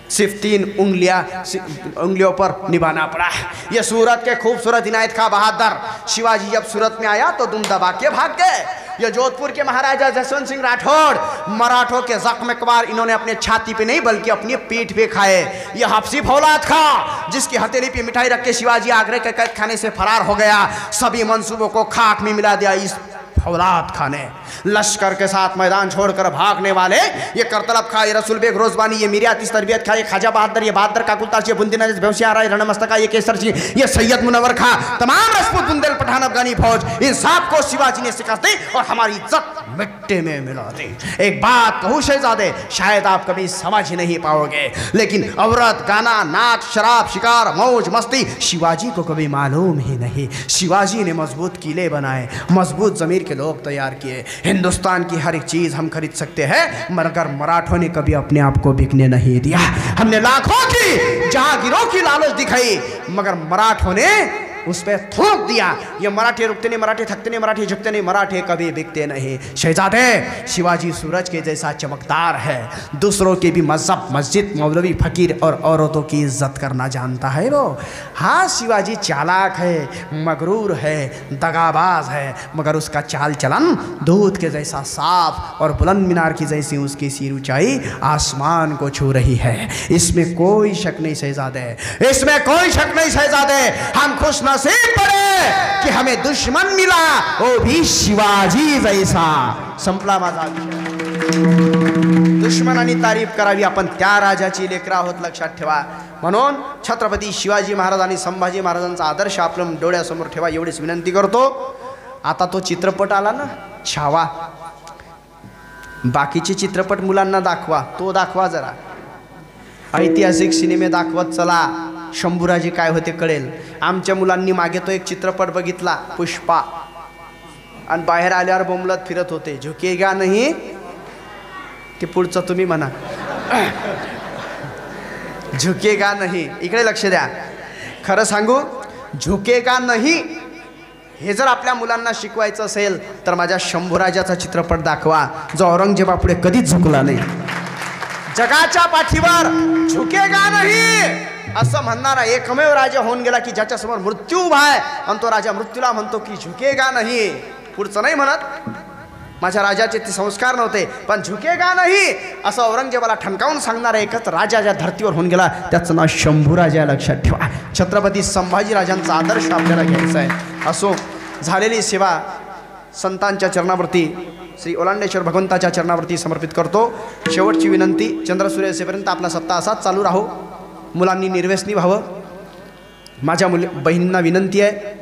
सिर्फ 3 उंगलियों पर निभाना पड़ा। ये सूरत के खूबसूरत इनायत खां बहादुर शिवाजी जब सूरत में आया तो दुम दबा के भाग गए। ये जोधपुर के महाराजा जसवंत सिंह राठौड़, मराठों के जख्म कबार इन्होंने अपने छाती पे नहीं बल्कि अपनी पीठ पे खाए। ये हफ्सी फौलाद खां जिसकी हथेली पे मिठाई रख के शिवाजी आगरे के कैद खाने से फरार हो गया, सभी मंसूबों को खाक में मिला दिया इस फौलाद खां ने। लश्कर के साथ मैदान छोड़कर भागने वाले ये करतलब खा, ये रसूल बेग रोजबानी, ये मीरियात तरबियत खा, ये खाजा बहादुर, ये बहादुर काकुलताश, ये बुंदी नजीर बेवसिया राय रणमस्तका, ये केसर जी, ये सैयद मुनव्वर खां, तमाम राजपूत बुंदेल पठान अफगानी फौज, इन सब को शिवाजी ने शिकस्त दी और हमारी इज्जत मिट्टी में मिला दी। एक बात कहूँ शहजादे, शायद आप कभी समझ ही नहीं पाओगे, लेकिन औरत, गाना, नाच, शराब, शिकार, मौज मस्ती शिवाजी को कभी मालूम ही नहीं। शिवाजी ने मजबूत किले बनाए, मजबूत जमीर के लोग तैयार किए। हिंदुस्तान की हर एक चीज हम खरीद सकते हैं, मगर मराठों ने कभी अपने आप को बिकने नहीं दिया। हमने लाखों की जहांगीरों की लालच दिखाई, मगर मराठों ने उस पर थोक दिया। ये मराठे रुकते नहीं, मराठे थकते नहीं, मराठे झुकते नहीं, मराठे कभी बिकते नहीं। शहजादे, शिवाजी सूरज के जैसा चमकदार है, दूसरों के भी मजहब, मस्जिद, मौलवी, फकीर और औरतों की इज्जत करना जानता है वो। हाँ, शिवाजी चालाक है, मगरूर है, दगाबाज है, मगर उसका चाल चलन दूध के जैसा साफ और बुलंद मीनार की जैसी उसकी सिर ऊंचाई आसमान को छू रही है। इसमें कोई शक नहीं शहजादे, इसमें कोई शक नहीं शहजादे। हम खुश नसीब पड़े कि हमें दुश्मन मिला, वो भी शिवाजी जैसा। संपला माझा दुश्मनांनी तारीफ करावी, आपण त्या राजाची लेकरं आहोत, लक्षात ठेवा। म्हणून छत्रपती शिवाजी महाराज आणि संभाजी महाराजांचा आदर्श आपल्या डोळ्यासमोर ठेवा, एवढीच विनंती करतो। आता तो चित्रपट आला ना छावा, बाकीचे चित्रपट मुलांना दाखवा, तो दाखवा जरा। ऐतिहासिक सिनेमे दाखवत चला, शंभूराजे काय होते कळेल। आमच्या मुलांनी मागे तो एक चित्रपट बघितला पुष्पा, आणि बाहेर आल्यावर बोंबलत फिरत होते, झुकेगा नाही, ते पुढचं तुम्ही म्हणा, झुकेगा नाही। इकडे लक्ष द्या, खरं सांगू, झुकेगा नाही हे जर आपल्या मुलांना शिकवायचं असेल तर माझ्या शंभूराजाचा चित्रपट दाखवा, जो औरंगजेबापुढे कधीच झुकला नाही। जगाच्या पाठीवर झुकेगा नाही असं म्हणणारा एकमेव राजा होऊन गेला की ज्याच्यासमोर मृत्यू उभा आहे, आणि तो राजा मृत्यूला म्हणतो की झुकेगा नाही, पुढचं नाही म्हणत। माझ्या राजाचे ते संस्कार नव्हते, पण झुकेगा नाही असं औरंगजेबाला ठणकावून सांगणारा एकच राजा ज्या धर्तीवर होऊन गेला त्याचं नाव शंभूराजा, लक्षात ठेवा। छत्रपती संभाजी राजांचा आदर्श आपल्याला घ्यायचा आहे। असो, झालेली सेवा संतांच्या चरणावरती, श्री ओलांडेश्वर भगवंताच्या चरणावरती समर्पित करतो। शेवटची विनंती, चंद्रसूर्य असेपर्यंत आपला सप्ताह असाच चालू राहो, मुलांनी निर्व्यसनी व्हावं। माझ्या बहिणींना विनंती आहे,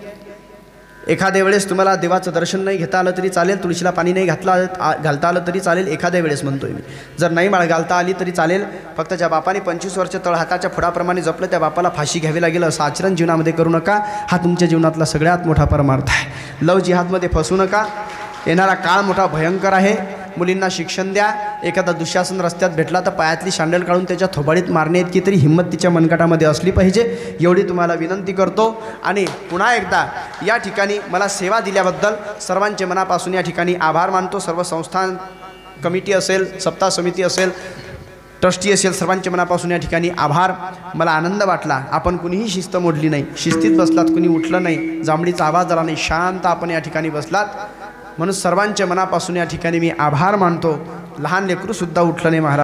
एखाद्या वेळेस तुम्हाला देवाचं दर्शन नाही घेता आलं तरी चालेल, तुळशीला पाणी नाही घालता आलं तरी चालेल, एखाद्या वेळेस म्हणतोय मी, जर नाही घालता आली तरी चालेल। फक्त ज्या बापाने 25 वर्ष तळहाताच्या फुडाप्रमाणे जपलं त्या बापाला फाशी घ्यावी लागेल असं आचरण जीवनामध्ये करू नका। हा तुमच्या जीवनातला सगळ्यात मोठा परमार्थ आहे। लव जिहादमध्ये फसू नका, येणारा काळ मोठा भयंकर आहे। मुलींना शिक्षण द्या, एखादा दुःशासन रस्त्यात भेटला तर पायातली शांडल काढून त्याच्या थोबाडीत मारणे इतकी तरी हिंमत तिच्या मनगटामध्ये असली पाहिजे, एवढी तुम्हाला विनंती करतो। आणि पुन्हा एकदा या ठिकाणी मला सेवा दिल्याबद्दल सर्वांचे मनापासून या ठिकाणी आभार मानतो। सर्व संस्थान कमिटी असेल, सप्ताह समिती असेल, ट्रस्टी असेल, सर्वांच्या मनापासून या ठिकाणी आभार। मला आनंद वाटला, आपण कुणीही शिस्त मोडली नाही, शिस्तीत बसलात, कुणी उठलं नाही, जांभळीचा आवाज आला नाही, शांत आपण या ठिकाणी बसलात, म्हणून सर्वांच्या मनापासून या ठिकाणी मी आभार मानतो। लहान लेकरू सुद्धा उठलं नाही महाराज।